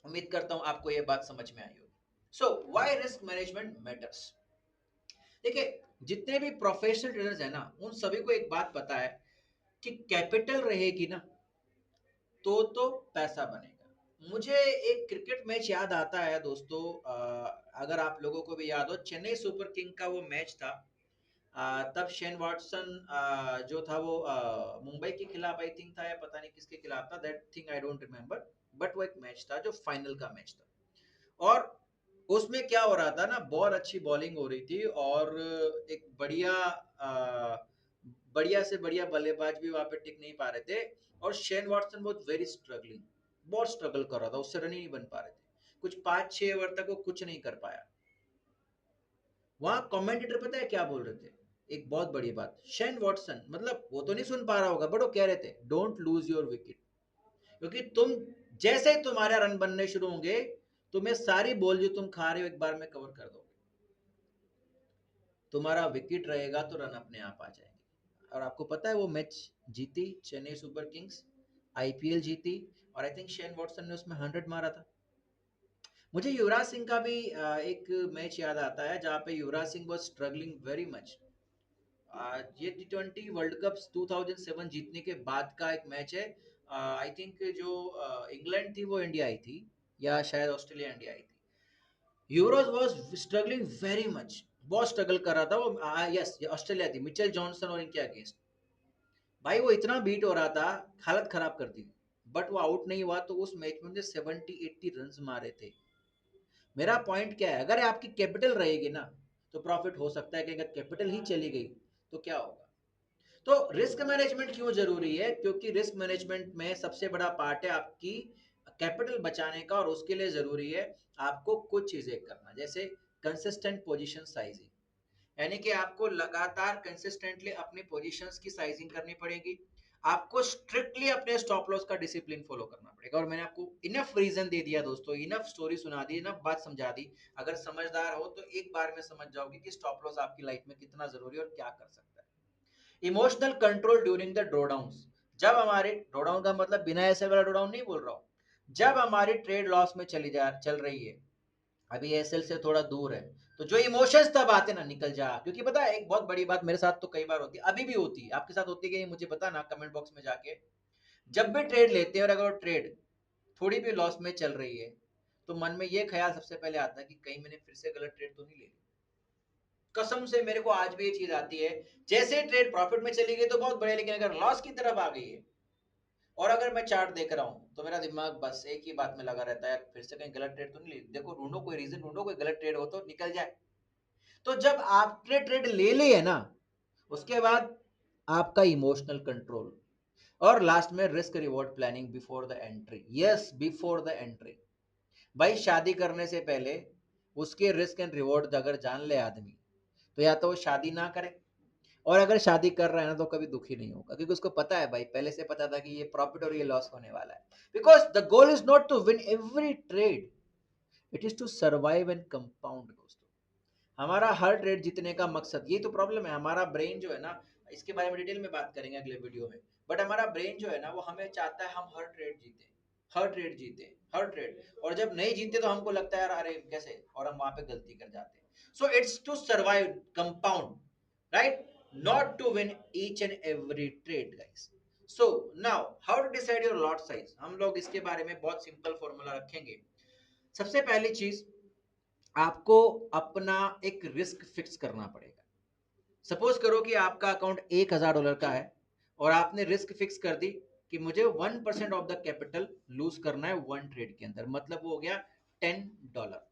Speaker 1: उम्मीद करता हूं आपको यह बात समझ में आई होगी। So why risk management matters. देखिए, जितने भी प्रोफेशनल ट्रेडर्स हैं ना, उन सभी को एक बात पता है कि कैपिटल रहेगी ना तो पैसा बनेगा। मुझे एक क्रिकेट मैच याद आता है दोस्तों, अगर आप लोगों को भी याद हो, चेन्नई सुपर किंग का वो मैच था। तब शेन वॉटसन जो था वो मुंबई के खिलाफ आई थिंक था, या पता नहीं किसके खिलाफ था, that thing I don't remember. But वो एक मैच था जो फाइनल का मैच था, और उसमें क्या हो रहा था ना, बहुत अच्छी बॉलिंग हो रही थी, और एक बढ़िया बढ़िया से बढ़िया बल्लेबाज भी वहां पे टिक नहीं पा रहे थे। और शेन वॉटसन बहुत वेरी स्ट्रगलिंग, बहुत स्ट्रगल कर रहा था, उससे रन ही नहीं बन पा रहे थे। कुछ 5-6 ओवर तक वो कुछ नहीं कर पाया। वहां कमेंटेटर पता है क्या बोल रहे थे? एक बहुत बड़ी बात, शेन वॉटसन, मतलब वो तो नहीं सुन पा रहा होगा, बट वो कह रहे थे डोंट लूज योर विकेट, क्योंकि तुम, जैसे ही तुम्हारा रन बनने शुरू होंगे, तुम्हें सारी बॉल जो तुम खा रहे हो एक बार में कवर कर दोगे। तुम्हारा विकेट रहेगा तो रन अपने आप आ जाएंगे। और आपको पता है वो मैच जीती चेन्नई सुपर किंग्स, आईपीएल जीती, और आई थिंक शेन वॉटसन ने उसमें 100 मारा था। मुझे युवराज सिंह का भी एक मैच याद आता है जहाँ पे Yuvraj Singh was struggling very much. ये T20 वर्ल्ड कप 2007 जीतने के बाद का एक मैच है। आई थिंक जो इंग्लैंड थी वो इंडिया आई थी, या शायद ऑस्ट्रेलिया इंडिया आई थी। Euros was struggling very much, बहुत स्ट्रगल कर रहा था वो। यस, ये ऑस्ट्रेलिया थी, मिचेल जॉनसन और इनके अगेंस्ट। भाई वो इतना बीट हो रहा था, हालत खराब कर दी, बट वो आउट नहीं हुआ। तो उस मैच में मुझे 70-80 रन मारे थे। मेरा पॉइंट क्या है, अगर आपकी कैपिटल रहेगी ना तो प्रॉफिट हो सकता है, कि अगर कैपिटल ही चली गई तो क्या होगा। तो रिस्क मैनेजमेंट क्यों जरूरी है? क्योंकि रिस्क मैनेजमेंट में सबसे बड़ा पार्ट है आपकी कैपिटल बचाने का, और उसके लिए जरूरी है आपको कुछ चीजें करना, जैसे कंसिस्टेंट पोजीशन साइजिंग, यानी कि आपको लगातार कंसिस्टेंटली अपनी पोजीशंस की साइजिंग करनी पड़ेगी। आपको स्ट्रिक्टली अपने स्टॉप लॉस का डिसिप्लिन फॉलो करना पड़ेगा। और मैंने आपको इनफ रीजन दे दिया दोस्तों, इनफ स्टोरी सुना दी, इनफ बात समझा दी। अगर समझदार हो तो एक बार में समझ जाओगे कि स्टॉप लॉस आपकी लाइफ में कितना जरूरी है और क्या कर सकता है। Emotional control during the drawdown. जब हमारे ड्रॉडाउन का मतलब बिना ऐसे वाला ड्रॉडाउन नहीं बोल रहा हूं, जब हमारी ट्रेड लॉस में चल रही है, अभी एसएल से थोड़ा दूर है, तो जो इमोशंस तब आते ना, निकल जा। क्योंकि पता है एक बहुत बड़ी बात मेरे साथ तो कई बार होती है, अभी भी होती है, आपके साथ होती है कि मुझे बता ना, कमेंट बॉक्स में जाके। जब भी ट्रेड लेते हैं और अगर वो ट्रेड थोड़ी भी लॉस में चल रही है तो मन में ये ख्याल सबसे पहले आता है कि कहीं मैंने फिर से गलत ट्रेड तो नहीं ले ली। कसम से मेरे को आज भी ये चीज आती है, जैसे ट्रेड प्रॉफिट में चली गई तो बहुत बढ़िया, लेकिन अगर लॉस की तरफ आ गई है और अगर मैं चार्ट देख रहा हूँ तो मेरा दिमाग बस एक ही बात में लगा रहता है, फिर से कहीं गलत ट्रेड तो नहीं ली। देखो ढूंढो कोई रीजन, ढूंढो कोई गलत ट्रेड हो तो निकल जाए। तो जब आपने ट्रेड ले ली है ना, उसके बाद आपका इमोशनल कंट्रोल और लास्ट में risk reward planning before the entry. Yes, before the entry. भाई शादी करने से पहले उसके रिस्क एंड रिवॉर्ड अगर जान ले आदमी, तो या तो वो शादी ना करे, और अगर शादी कर रहा है ना तो कभी दुखी नहीं होगा, क्योंकि उसको पता है भाई, पहले से पता था कि ये प्रॉफिट और ये लॉस होने वाला है। Because the goal is not to win every trade, it is to survive and compound दोस्तों। हमारा हर ट्रेड जीतने का मकसद, ये तो प्रॉब्लम है, हमारा ब्रेन जो है ना, इसके बारे में डिटेल में बात करेंगे अगले वीडियो में, बट हमारा ब्रेन जो है ना वो हमें चाहता है हम हर ट्रेड जीते, हर ट्रेड जीते, हर ट्रेड। और जब नहीं जीते तो हमको लगता है यार अरे कैसे, और हम वहां पे गलती कर जाते हैं। So it's to survive compound, right, not to win each and every trade guys. So now how to decide your lot size, हम लोग इसके बारे में बहुत सिंपल फॉर्मूला रखेंगे। सबसे पहली चीज, आपको अपना एक रिस्क फिक्स करना पड़ेगा। सपोज करो कि आपका अकाउंट $1,000 का है और आपने रिस्क फिक्स कर दी कि मुझे 1% ऑफ द कैपिटल लूज करना है वन ट्रेड के अंदर, मतलब वो हो गया $10।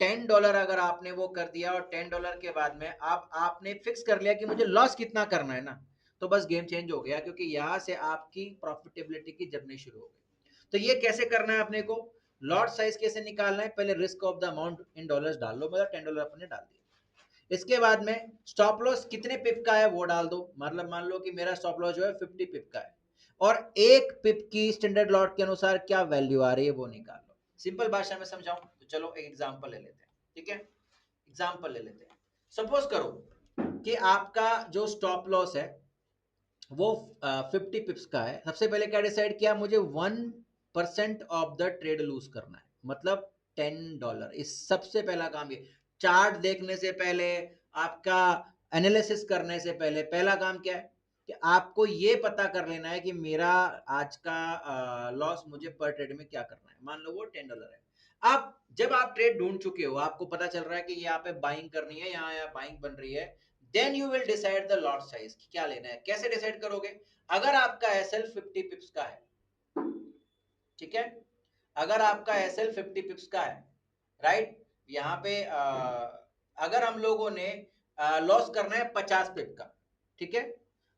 Speaker 1: $10 अगर आपने वो कर दिया और $10 के बाद में आप आपने फिक्स कर लिया कि मुझे लॉस कितना करना है ना, तो बस गेम चेंज हो गया, क्योंकि यहां से आपकी प्रॉफिटेबिलिटी की जर्नी शुरू हो गई। तो ये कैसे करना है अपने को, लॉट साइज कैसे निकालना है, पहले risk of the amount in dollars डाल लो, मतलब $10 अपने डाल दिया। इसके बाद में स्टॉप लॉस कितने पिप का है वो डाल दो, मतलब मान लो कि मेरा स्टॉप लॉस जो है 50 पिप का है, और एक पिप की स्टैंडर्ड लॉट के अनुसार क्या वैल्यू आ रही है वो निकाल लो। सिंपल भाषा में समझाऊं तो चलो एक एग्जांपल ले लेते हैं, ठीक है, एग्जांपल ले लेते हैं। सपोज करो कि आपका जो स्टॉप लॉस है वो 50 पिप्स का है। सबसे पहले क्या डिसाइड किया, मुझे 1% ऑफ द ट्रेड लूज करना है, मतलब $10। इस सबसे पहला काम ये, चार्ट देखने से पहले, आपका एनालिसिस करने से पहले पहला काम क्या है कि आपको ये पता कर लेना है कि मेरा आज का लॉस मुझे पर ट्रेड में क्या करना है। मान लो वो $10 है। अब जब आप ट्रेड ढूंढ चुके हो, आपको पता चल रहा है कि यहाँ पे बाइंग करनी है, यहाँ बाइंग बन रही है, then you will decide the lot size कि क्या लेना है। कैसे डिसाइड करोगे, अगर आपका एसएल 50 पिप्स का है, ठीक है, अगर आपका एसएल 50 पिप्स का है, राइट, यहाँ पे अगर हम लोगों ने लॉस करना है 50 पिप का, ठीक है,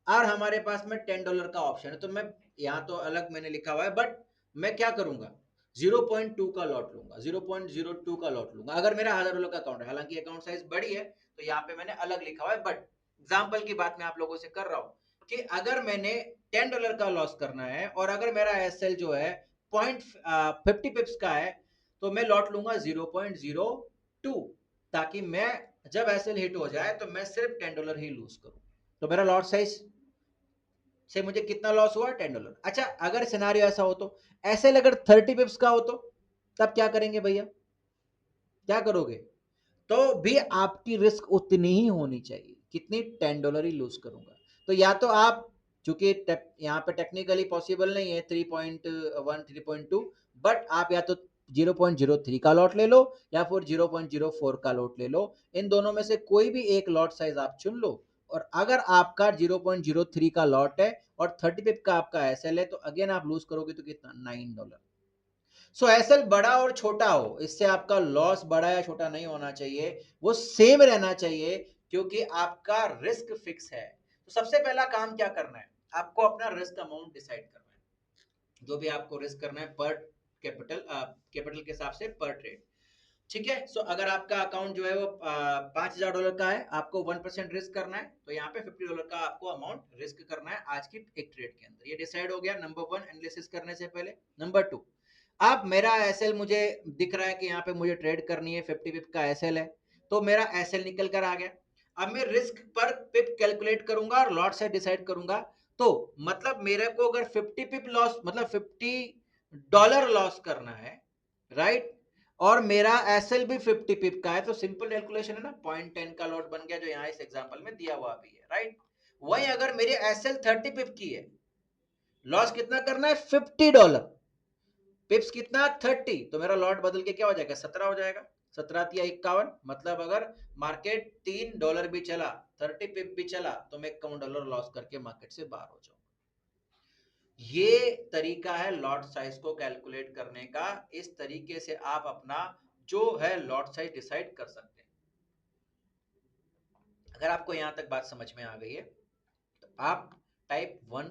Speaker 1: और हमारे पास में $10 का ऑप्शन है, तो मैं यहाँ तो अलग मैंने लिखा हुआ है, बट मैं क्या करूंगा, 0.2 का लॉट लूंगा, 0.02 का लॉट लूंगा अगर मेरा $1,000 का अकाउंट है। हालांकि अकाउंट साइज बड़ी है तो यहाँ पे मैंने अलग लिखा हुआ है, बट एग्जाम्पल की बात मैं आप लोगों से कर रहा हूँ कि अगर मैंने $10 का लॉस करना है और अगर मेरा एसएल जो है 50 पिप्स का है, तो मैं लॉट लूंगा 0.02, ताकि मैं जब एसएल हिट हो जाए तो मैं सिर्फ $10 ही लूज करूं। तो मेरा लॉट साइज से मुझे कितना लॉस हुआ, $10। अच्छा, अगर सिनारियो ऐसा हो तो एसएल अगर 30 पिप्स का हो तो तब क्या करेंगे भैया, क्या करोगे, तो भी आपकी रिस्क उतनी ही होनी चाहिए, कितनी, $10 ही लूज करूंगा। तो या तो आप, चूंकि यहाँ पे टेक्निकली पॉसिबल नहीं है 3.1 3.2, बट आप या तो 0.03 का लॉट ले लो या फिर 0.04 का लॉट ले लो, इन दोनों में से कोई भी एक लॉट साइज आप चुन लो। और अगर आपका 0.03 का लॉट है और 30 पिप का आपका एसएल है, तो अगेन आप लूज करोगे तो कितना, $9। सो एसएल बड़ा और छोटा हो, इससे आपका लॉस बड़ा या छोटा नहीं होना चाहिए, वो सेम रहना चाहिए, क्योंकि आपका रिस्क फिक्स है। तो सबसे पहला काम क्या करना है, आपको अपना रिस्क अमाउंट डिसाइड करना है, जो भी आपको रिस्क करना है पर कैपिटल, कैपिटल के हिसाब से पर ट्रेड, ठीक है। सो अगर आपका अकाउंट जो है वो $5,000 का है, आपको 1% रिस्क करना है, तो यहाँ पे $50 का आपको अमाउंट रिस्क करना है आज की एक ट्रेड के अंदर। ये डिसाइड हो गया, नंबर 1 एनालिसिस करने से पहले। नंबर 2, अब मेरा एसएल मुझे दिख रहा है कि यहाँ पे मुझे ट्रेड करनी है, 50 पिप का एसएल है, तो मेरा एसएल निकल कर आ गया। अब मैं रिस्क पर पिप कैलकुलेट करूंगा और लॉट से डिसाइड करूंगा, तो मतलब मेरे को अगर 50 पिप लॉस, मतलब $50 लॉस करना है, राइट, और मेरा एसएल भी 50 पिप का है, तो सिंपल कैलकुलेशन है ना, 0.10 का लॉट बन गया, जो यहाँ इस एग्जांपल में दिया हुआ भी है, राइट। वही अगर मेरी एसएल 30 पिप की है, लॉस कितना करना है? $50। पिप्स कितना? 30। तो मेरा लॉट बदल के क्या हो जाएगा? 17 हो जाएगा। 17 या 51, मतलब अगर मार्केट $3 भी चला, 30 पिप भी चला, तो मैं $1 लॉस करके मार्केट से बाहर हो जाऊंगा। ये तरीका है लॉट साइज को कैलकुलेट करने का। इस तरीके से आप अपना जो है लॉट साइज डिसाइड कर सकते हैं। अगर आपको यहां तक बात समझ में आ गई है तो आप टाइप 1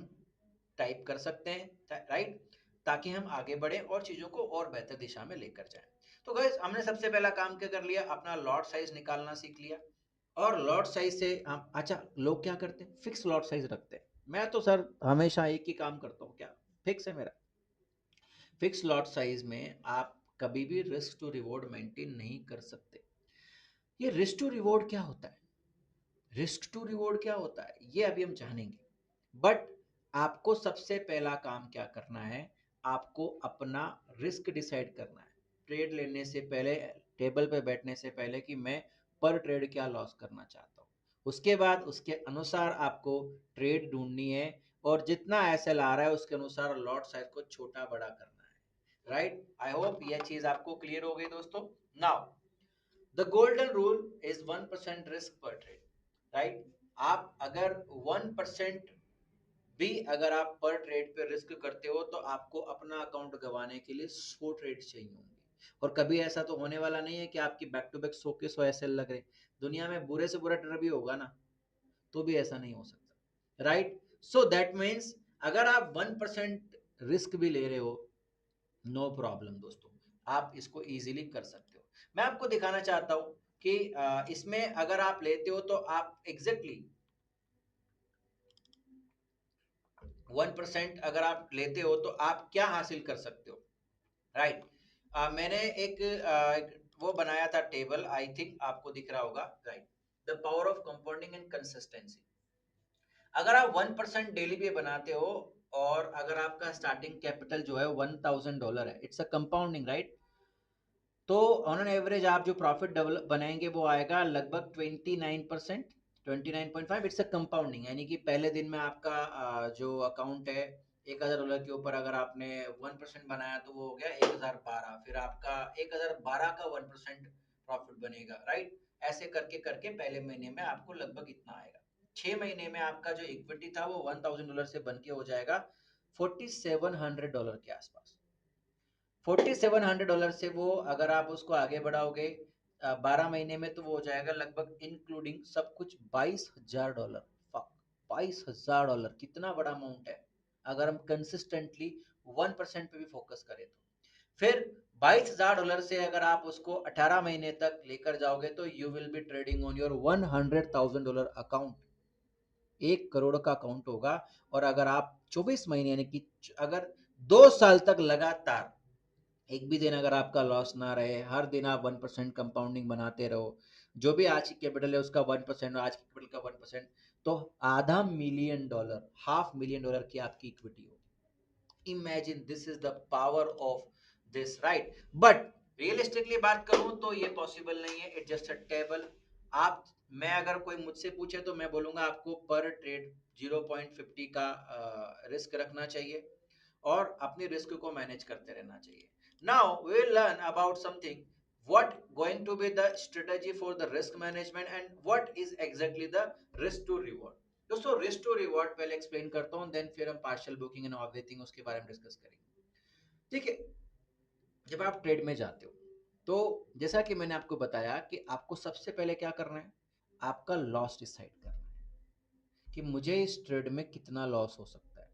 Speaker 1: टाइप कर सकते हैं, राइट, ताकि हम आगे बढ़े और चीजों को और बेहतर दिशा में लेकर जाएं। तो गाइस, हमने सबसे पहला काम क्या कर लिया? अपना लॉट साइज निकालना सीख लिया। और लॉट साइज से हम, अच्छा, लोग क्या करते हैं? फिक्स लॉट साइज रखते हैं। मैं तो सर हमेशा एक ही काम करता हूँ, क्या फिक्स है मेरा? फिक्स लॉट साइज में आप कभी भी रिस्क टू रिवॉर्ड मेंटेन नहीं कर सकते। ये रिस्क टू रिवॉर्ड क्या होता है? रिस्क टू रिवॉर्ड क्या होता है ये अभी हम जानेंगे। बट आपको सबसे पहला काम क्या करना है? आपको अपना रिस्क डिसाइड करना है। ट्रेड लेने से पहले, टेबल पे बैठने से पहले, कि मैं पर ट्रेड क्या लॉस करना चाहता हूँ। उसके बाद उसके अनुसार आपको ट्रेड ढूंढनी है, और जितना एसएल आ रहा है उसके अनुसार लॉट साइज को छोटा बड़ा करना है, राइट। आई होप यह चीज आपको क्लियर हो गई दोस्तों। Now the golden rule is 1% risk पर ट्रेड, राइट। आप अगर 1% भी अगर आप पर ट्रेड पे रिस्क करते हो तो आपको अपना अकाउंट गंवाने के लिए 100 ट्रेड चाहिए होंगे। और कभी ऐसा तो होने वाला नहीं है कि आपकी बैक टू बैक 100 के 100 एसएल लग रहे। दुनिया में बुरे से बुरा ट्रेड भी होगा ना, तो भी ऐसा नहीं हो सकता, राइट। सो दैट मीन्स अगर आप 1% रिस्क भी ले रहे हो, नो प्रॉब्लम दोस्तों, आप इसको इजीली कर सकते हो। मैं आपको दिखाना चाहता हूं कि इसमें अगर आप लेते हो तो आप एग्जैक्टली 1% अगर आप लेते हो तो आप क्या हासिल कर सकते हो, राइट। मैंने एक वो बनाया था टेबल, आई थिंक आपको दिख रहा होगा, right. The power of compounding and consistency. अगर आप 1% डेली पे बनाते हो, और अगर आपका स्टार्टिंग कैपिटल जो है $1000 है, इट्स अ कंपाउंडिंग, राइट। तो ऑन एन एवरेज आप जो प्रॉफिट डेवलप बनाएंगे वो आएगा लगभग 29%, 29.5। इट्स अ कंपाउंडिंग, यानी कि पहले दिन में आपका जो अकाउंट है $1000 के ऊपर अगर आपने 1% बनाया तो वो हो गया 1012। फिर आपका 1012 का 1% प्रॉफिट बनेगा, राइट। ऐसे करके करके पहले महीने में आपको लगभग इतना आएगा। 6 महीने में आपका जो इक्विटी था वो $1000 से बन के हो जाएगा $4700 के आसपास। $4700 से वो अगर आप उसको आगे बढ़ाओगे 12 महीने में, तो वो हो जाएगा लगभग इंक्लूडिंग सब कुछ $22000। 22,000 कितना बड़ा अमाउंट है अगर हम कंसिस्टेंटली 1% पे भी फोकस करें तो। फिर $22,000 से अगर आप उसको 18 महीने तक लेकर जाओगे तो you will B trading on your $100,000 account. 1 crore का अकाउंट होगा। और अगर आप 24 महीने, यानी कि अगर 2 साल तक लगातार एक भी दिन अगर आपका लॉस ना रहे, हर दिन आप 1% कंपाउंडिंग बनाते रहो, जो भी आज की कैपिटल है उसका 1%, और आज की कैपिटल का 1%, तो $500,000, $500,000 की आपकी इक्विटी हो। Imagine, this is the power of this, right. But realistically बात करूं तो ये पॉसिबल नहीं है, इट जस्ट अ टेबल। आप, मैं अगर कोई मुझसे पूछे तो मैं बोलूंगा आपको पर ट्रेड 0.50 का रिस्क रखना चाहिए, और अपने रिस्क को मैनेज करते रहना चाहिए। Now we will learn about something, what going to be the strategy for the risk management and what is exactly the risk to reward। दोस्तों, रिस्क टू रिवॉर्ड पहले एक्सप्लेन करता हूँ, देन फिर हम पार्शियल बुकिंग एंड एवरीथिंग उसके बारे में discuss करेंगे। ठीक है। जब आप ट्रेड में जाते हो तो जैसा कि मैंने आपको बताया कि आपको सबसे पहले क्या करना है, आपका लॉस डिसाइड करना है कि मुझे इस ट्रेड में कितना लॉस हो सकता है।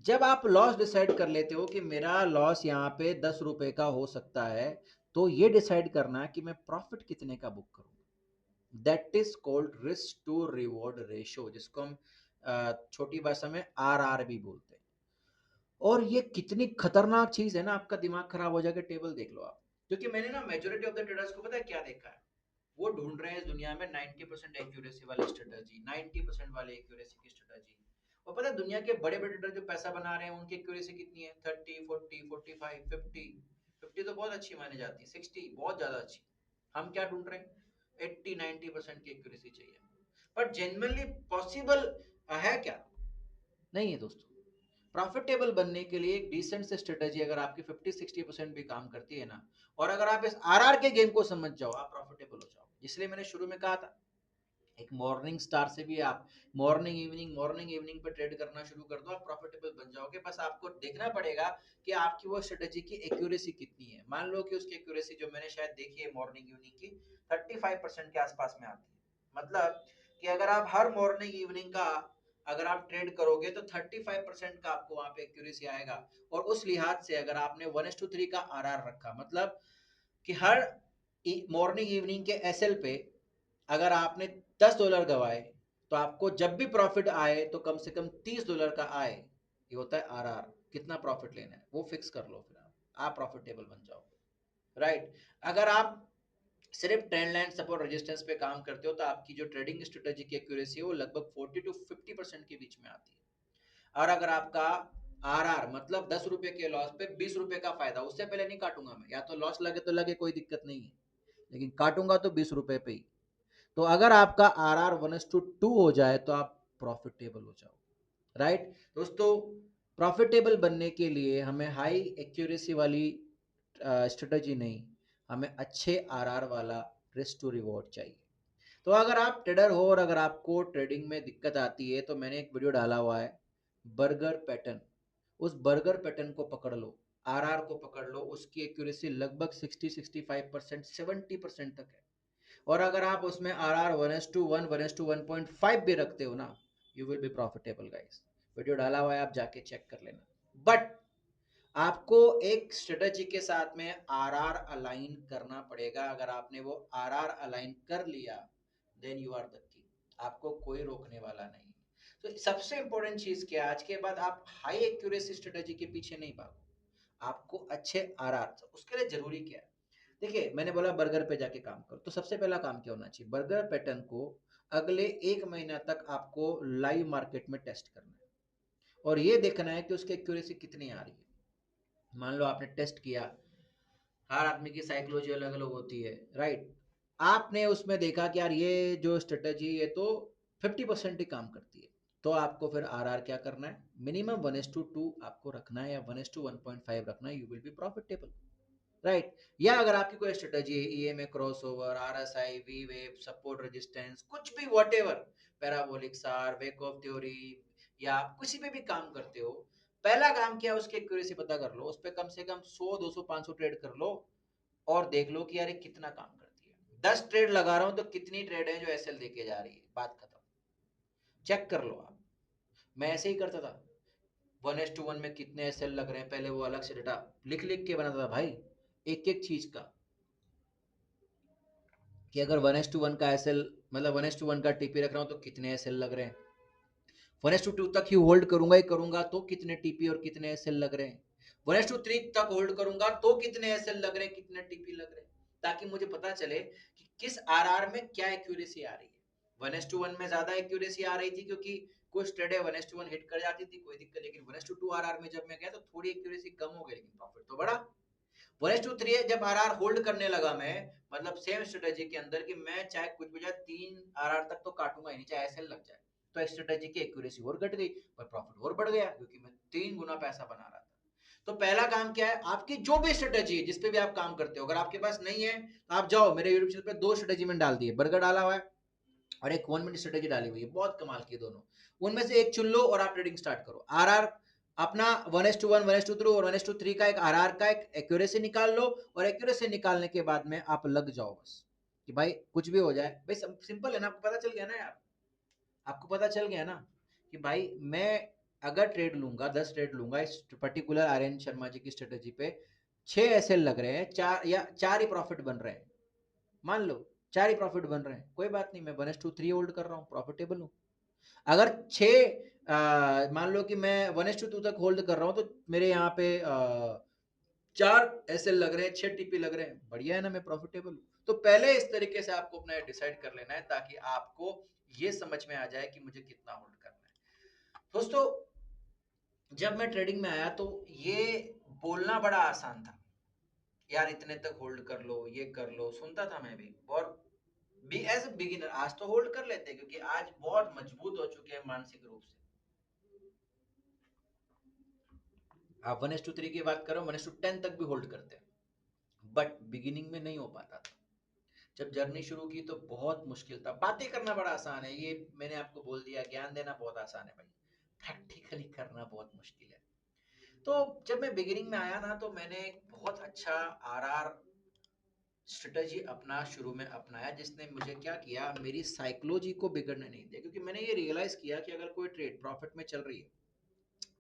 Speaker 1: जब आप लॉस डिसाइड कर लेते हो कि मेरा लॉस यहाँ पे ₹10 का हो सकता है, तो ये डिसाइड करना है कि मैं प्रॉफिट कितने का बुक करूंगा। That is called risk to reward ratio, जिसको हम छोटी भाषा में RR भी बोलते हैं। और ये कितनी खतरनाक चीज है ना, आपका दिमाग खराब हो जाएगा। टेबल देख लो आप, क्योंकि मैंने ना मेजोरिटी ऑफ द ट्रेडर्स को पता है क्या देखा है, वो ढूंढ रहे हैं इस दुनिया में 90% एक्यूरेसी वाली स्ट्रेटजी, 90% वाले एक्यूरेसी की स्ट्रेटजी। और पता है दुनिया के बड़े बड़े ट्रेडर जो पैसा बना रहे हैं उनकी एक्यूरेसी कितनी है? 30, 40, 45, 50। 50 तो बहुत अच्छी मानी जाती है, 60 बहुत ज्यादा अच्छी। हम क्या ढूंढ रहे हैं? 80, 90% की एक्यूरेसी चाहिए। पर जेन्युइनली पॉसिबल है क्या? नहीं है दोस्तों। प्रॉफिटेबल बनने के लिए एक डिसेंट से स्ट्रेटेजी अगर आपकी 50-60% भी काम करती है ना, और अगर आप इस आरआर के गेम को समझ जाओ, आप प्रॉफिटेबल हो जाओ। इसलिए मैंने शुरू में कहा था, एक मॉर्निंग स्टार से भी आप मॉर्निंग इवनिंग पे ट्रेड करना शुरू कर दो, आप प्रॉफिटेबल बन जाओगे। बस आपको देखना पड़ेगा कि आपकी वो स्ट्रेटेजी की एक्यूरेसी कितनी है। मान लो कि उसकी एक्यूरेसी जो मैंने शायद देखी है मॉर्निंग इवनिंग की 35% के आसपास में आती है। मतलब कि अगर आप हर मॉर्निंग इवनिंग का अगर आप ट्रेड करोगे तो 35% का आपको वहां पे एक्यूरेसी आएगा। और उस लिहाज से अगर आपने 1:3 का आरआर रखा, मतलब कि हर मॉर्निंग इवनिंग के एसएल पे अगर आपने $10 गवाए, तो आपको जब भी प्रॉफिट आए तो कम से कम $30 का आए। ये होता है आरआर। कितना प्रॉफिट लेना है वो फिक्स कर लो, फिर आप प्रॉफिटेबल बन जाओगे, राइट। अगर आप सिर्फ ट्रेंड लाइन सपोर्ट रेजिस्टेंस पे काम करते हो तो आपकी जो ट्रेडिंग स्ट्रेटेजी की एक्यूरेसी है वो लगभग 40 to 50% के बीच में आती है। और अगर आपका आरआर मतलब ₹10 के लॉस पे ₹20 का फायदा, उससे पहले नहीं काटूंगा मैं, या तो लॉस लगे तो लगे, कोई दिक्कत नहीं है, लेकिन काटूंगा तो ₹20 पे ही। तो अगर आपका आरआर 1:2 हो जाए तो आप प्रॉफिटेबल हो जाओ, राइट दोस्तों। प्रॉफिटेबल बनने के लिए हमें हाई एक्यूरेसी वाली स्ट्रेटजी नहीं, हमें अच्छे आरआर वाला रिस्क टू रिवॉर्ड चाहिए। तो अगर आप ट्रेडर हो और अगर आपको ट्रेडिंग में दिक्कत आती है, तो मैंने एक वीडियो डाला हुआ है, बर्गर पैटर्न। उस बर्गर पैटर्न को पकड़ लो, आरआर को पकड़ लो, उसकी एक्यूरेसी लगभग 60-65%, 70% तक है। और अगर आप उसमें आर आर 1:1, 1:1.5 भी रखते हो ना, you will be profitable guys. Video डाला हुआ है, आप जाके चेक कर लेना। बट आपको एक स्ट्रेटजी के साथ में आर आर अलाइन करना पड़ेगा। अगर आपने वो आर आर अलाइन कर लिया, then you are the king. आपको कोई रोकने वाला नहीं। तो सबसे इंपॉर्टेंट चीज क्या है, आज के बाद आप हाई एक्यूरेसी स्ट्रेटजी के पीछे नहीं भागो, आपको अच्छे आर आर। उसके लिए जरूरी क्या है, देखिए मैंने बोला बर्गर पे जाके काम करो, तो सबसे पहला काम क्या होना चाहिए, बर्गर पैटर्न को अगले 1 महीना तक आपको लाइव मार्केट में टेस्ट करना है, और ये देखना है कि उसकी एक्यूरेसी कितनी आ रही है। मान लो आपने टेस्ट किया, हर आदमी की साइकोलॉजी अलग अलग होती है, राइट। आपने उसमें देखा कि यार ये जो स्ट्रेटजी ये तो 50% ही काम करती है, तो आपको फिर आर आर क्या करना है, मिनिमम 1:2 आपको रखना है, या 1:1.5 रखना है, you will be profitable, right. या अगर आपकी कोई स्ट्रेटजी है, EMA crossover, RSI, V wave, support resistance, कुछ भी व्हाटएवर, पैराबोलिक सार, वेक ऑफ थ्योरी, या आप किसी पे भी काम करते हो, पहला काम क्या है, उसकी एक्यूरेसी पता कर लो, उस पे कम से कम 100, 200, 500 ट्रेड कर लो, और देख लो कि यार ये कितना काम करती है। 10 ट्रेड लगा रहा हूं तो कितनी ट्रेड है जो एसएल देके जा रही है, बात खत्म। चेक कर लो आप। मैं ऐसे ही करता था, 1:1 में कितने एसएल लग रहे हैं, पहले वो अलग से डेटा लिख लिख के बनाता था भाई, एक एक चीज का, कि अगर 1:1 का एसएल, मतलब 1:1 का टीपी रख रहा हूँ तो कितने एसएल लग रहे हैं, 1:2 तक ही होल्ड करूंगा ही करूंगा तो कितने टीपी और कितने एसएल लग रहे हैं, 1:3 तक होल्ड करूंगा तो कितने एसएल लग रहे हैं, कितने टीपी लग रहे हैं, ताकि मुझे पता चले कि किस आरआर में क्या एक्यूरेसी आ रही है। 1:1 में ज्यादा एक्यूरेसी आ रही थी क्योंकि कुछ ट्रेडे 1:1 हिट कर जाती थी, कोई दिक्कत, लेकिन 1:2 आरआर में जब मैं गया तो थोड़ी एक्यूरेसी कम हो गई, लेकिन प्रॉफिट तो बढ़ा। 1:3 जब आरआर होल्ड करने लगा मैं, मतलब सेम स्ट्रेटेजी के अंदर कि मैं चाहे कुछ भी जाए 3 आरआर तक तो काटूंगा ही नहीं, चाहे एसएल लग जाए, तो स्ट्रेटेजी की एक्यूरेसी और घट गई, पर प्रॉफिट और बढ़ गया, क्योंकि मैं 3 गुना पैसा बना रहा था। तो पहला काम क्या है, आपकी जो भी स्ट्रेटेजी है, जिस पे भी आप काम करते हो, अगर आपके पास नहीं है तो आप जाओ, मेरे यूट्यूब चैनल पे 2 स्ट्रेटेजी मैंने डाल दी है, बर्गर डाला हुआ है और एक 1 मिनट स्ट्रेटेजी डाली हुई है, बहुत कमाल की दोनों। उनमें से एक चुन लो और आप ट्रेडिंग स्टार्ट करो। आरआर अपना 1:1, 1:3 और 1:3 का एक आरआर का एक एक्यूरेसी निकाल लो, और एक्यूरेसी निकालने के बाद में आप लग जाओ बस, कि भाई कुछ भी हो जाए, भाई सिंपल है ना, आपको पता चल गया ना यार, आपको पता चल गया ना कि भाई मैं अगर ट्रेड लूंगा, 10 ट्रेड लूंगा इस पर्टिकुलर आर्यन शर्मा जी की स्ट्रेटेजी पे, 6 एसएल लग रहे हैं, चार या चार ही प्रॉफिट बन रहे हैं, मान लो 4 ही प्रॉफिट बन रहे हैं, कोई बात नहीं, मैं 1:3 होल्ड कर रहा हूँ, प्रॉफिटेबल हूँ। अगर 6 मान लो कि मैं 1:2 तक होल्ड कर रहा हूँ, तो मेरे यहाँ पे 4 एसएल लग रहे हैं, 6 टीपी लग रहे हैं, बढ़िया है ना, मैं प्रॉफिटेबल हूँ। तो पहले इस तरीके से आपको अपना डिसाइड कर लेना है, ताकि आपको ये समझ में आ जाए कि मुझे कितना होल्ड करना है। दोस्तों, जब मैं ट्रेडिंग में आया तो ये बोलना बड़ा आसान था, यार इतने तक होल्ड कर लो, ये कर लो, सुनता था मैं भी, और भी एज ए बिगिनर आज तो होल्ड कर लेते हैं, क्योंकि आज बहुत मजबूत हो चुके हैं मानसिक रूप से। आप 1:3 की बात करो, 1:10 तक भी होल्ड करते हैं, बट बिगिनिंग में नहीं हो पाता था। जब जर्नी शुरू की तो बहुत मुश्किल था। बातें करना बड़ा आसान है, ये मैंने आपको बोल दिया, ज्ञान देना बहुत आसान है भाई, प्रैक्टिकली करना बहुत मुश्किल है। तो जब मैं बिगिनिंग में आया ना, तो मैंने एक बहुत अच्छा आरआर स्ट्रेटजी अपना शुरू में अपनाया, जिसने मुझे क्या किया, मेरी साइकोलॉजी को बिगड़ने नहीं दिया। क्योंकि मैंने ये रियलाइज किया कि अगर कोई ट्रेड प्रॉफिट में चल रही है,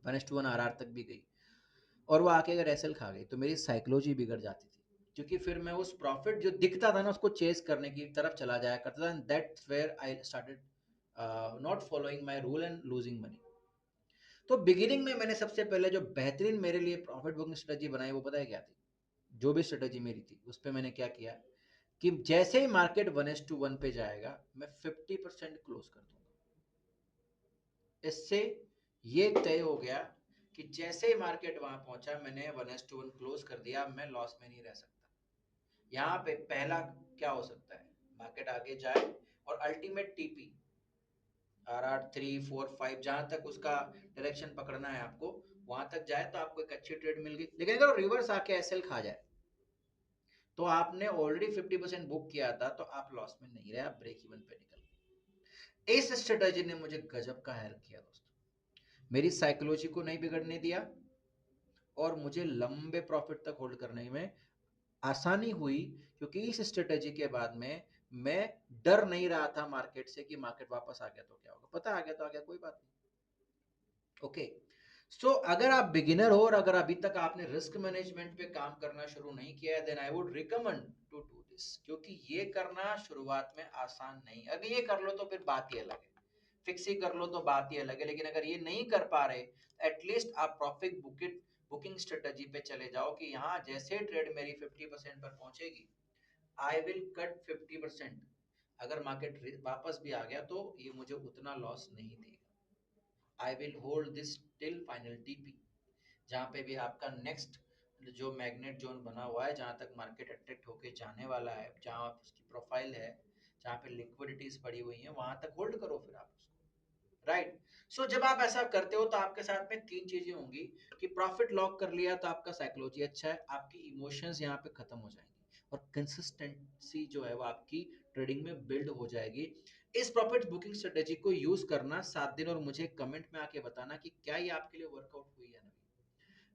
Speaker 1: 1:1 आरआर तक भी गई, और वो आके अगर एसएल खा गई, तो मेरी साइकोलॉजी बिगड़ जाती थी। क्योंकि फिर मैं उस प्रॉफिट जो दिखता था ना, उसको चेस करने की तरफ चला जाया करता था, and that's where I started not following my rule and losing money. तो बिगिनिंग में मैंने सबसे पहले जो बेहतरीन मेरे लिए प्रॉफिट बुकिंग स्ट्रेटजी बनाई, वो पता है क्या थी? जो भी स्ट्रेटजी मेरी थी, उस पर मैंने क्या किया कि जैसे ही मार्केट 1:1 पे जाएगा, मैं 50% क्लोज कर दूंगा। इससे ये तय हो गया कि जैसे ही मार्केट वहां पहुंचा, मैंने 1:1 क्लोज कर दिया, मैं लॉस में नहीं रह सकता। यहाँ पे पहला क्या हो सकता है, मार्केट आगे जाए और अल्टीमेट टीपी आर 3 4 5, जहां तक उसका डायरेक्शन पकड़ना है आपको, वहां तक जाए तो आपको एक अच्छी ट्रेड मिल गई। लेकिन अगर रिवर्स आके एसएल खा जाए, तो आपने ऑलरेडी 50% बुक किया था, तो आप लॉस में नहीं रहे, आप ब्रेक इवन पे निकल गए। इस स्ट्रेटजी ने मुझे गजब का हेल्प किया दोस्तों, मेरी साइकोलॉजी को नहीं बिगड़ने दिया, और मुझे लंबे प्रॉफिट तक होल्ड करने में आसानी हुई। क्योंकि इस स्ट्रेटजी के बाद में मैं डर नहीं रहा था मार्केट से कि मार्केट वापस आ गया तो क्या होगा, पता आ गया तो आ गया, कोई बात नहीं। ओके, सो अगर आप बिगिनर हो और अगर अभी तक आपने रिस्क मैनेजमेंट पे काम करना शुरू नहीं किया है, then I would recommend to do this. क्योंकि ये करना शुरुआत में आसान नहीं, अगर ये कर लो तो फिर बात ही अलग है, फिक्स ही कर लो तो बात ही अलग है। लेकिन अगर ये नहीं कर पा रहे, एटलीस्ट आप प्रॉफिट बुकिंग स्ट्रेटजी पे चले जाओ कि यहाँ जैसे ट्रेड मेरी 50% पर पहुंचेगी, आई विल कट 50%। अगर मार्केट वापस भी आ गया तो ये मुझे उतना लॉस नहीं देगा, I will hold this till final TP, जहाँ पे भी आपका नेक्स्ट जो मैग्नेट जोन बना हुआ है, जहाँ तक मार्केट अट्रैक्ट होके जाने वाला है, जहाँ उसकी प्रोफाइल है, जहाँ पे लिक्विडिटीज पड़ी हुई है, वहां तक होल्ड करो फिर आप उसको। राइट। सो जब आप ऐसा करते हो, तो आपके साथ में तीन चीजें होंगी कि प्रॉफिट लॉक कर लिया तो आपका साइकोलॉजी अच्छा है, आपकी इमोशंस यहाँ पे खत्म हो जाएंगी, और कंसिस्टेंसी जो है वो आपकी ट्रेडिंग में बिल्ड हो जाएगी। इस प्रॉफिट बुकिंग स्ट्रेटेजी को यूज करना 7 दिन, और मुझे कमेंट में आके बताना कि क्या ये आपके लिए वर्कआउट हुई है नहीं।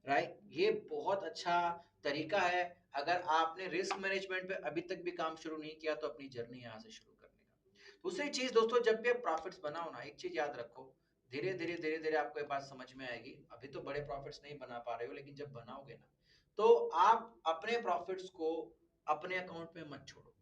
Speaker 1: राइट, ये बहुत अच्छा तरीका है। अगर आपने रिस्क मैनेजमेंट पे अभी तक भी काम शुरू नहीं किया, तो अपनी जर्नी यहाँ से शुरू करने का। दूसरी चीज दोस्तों, जब भी आप प्रॉफिट्स बनाओ ना, एक चीज याद रखो, धीरे धीरे आपको ये बात समझ में आएगी। अभी तो बड़े प्रॉफिट्स नहीं बना पा रहे हो, लेकिन जब बनाओगे ना, तो आप अपने प्रॉफिट्स को अपने अकाउंट में मत छोड़ो।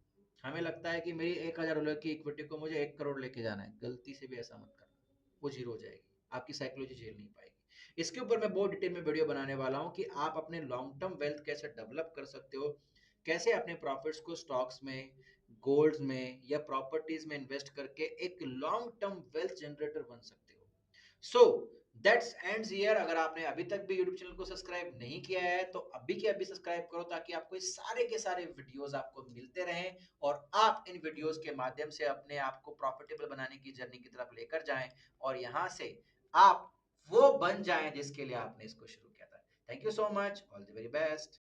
Speaker 1: हमें लगता है कि मेरी $1,000 की इक्विटी को मुझे 1 करोड़ लेके जाना है, गलती से भी ऐसा मत करना, वो जीरो हो जाएगी, आपकी साइकोलॉजी झेल नहीं पाएगी। इसके ऊपर मैं बहुत डिटेल में वीडियो बनाने वाला हूँ कि आप अपने लॉन्ग टर्म वेल्थ कैसे डेवलप कर सकते हो, कैसे अपने प्रॉफिट्स को स्टॉक्स में, गोल्ड में या प्रॉपर्टीज में इन्वेस्ट करके एक लॉन्ग टर्म वेल्थ जनरेटर बन सकते हो। So that's ends here. अगर आपने अभी तक भी यूट्यूब चैनल को सब्सक्राइब नहीं किया है, तो अभी के अभी सब्सक्राइब करो, ताकि आपको इस सारे के सारे वीडियोस आपको मिलते रहें, और आप इन वीडियोस के माध्यम से अपने आप को प्रॉफिटेबल बनाने की जर्नी की तरफ लेकर जाएं, और यहां से आप वो बन जाएं जिसके लिए आपने इसको शुरू किया था। Thank you so much, all the very best.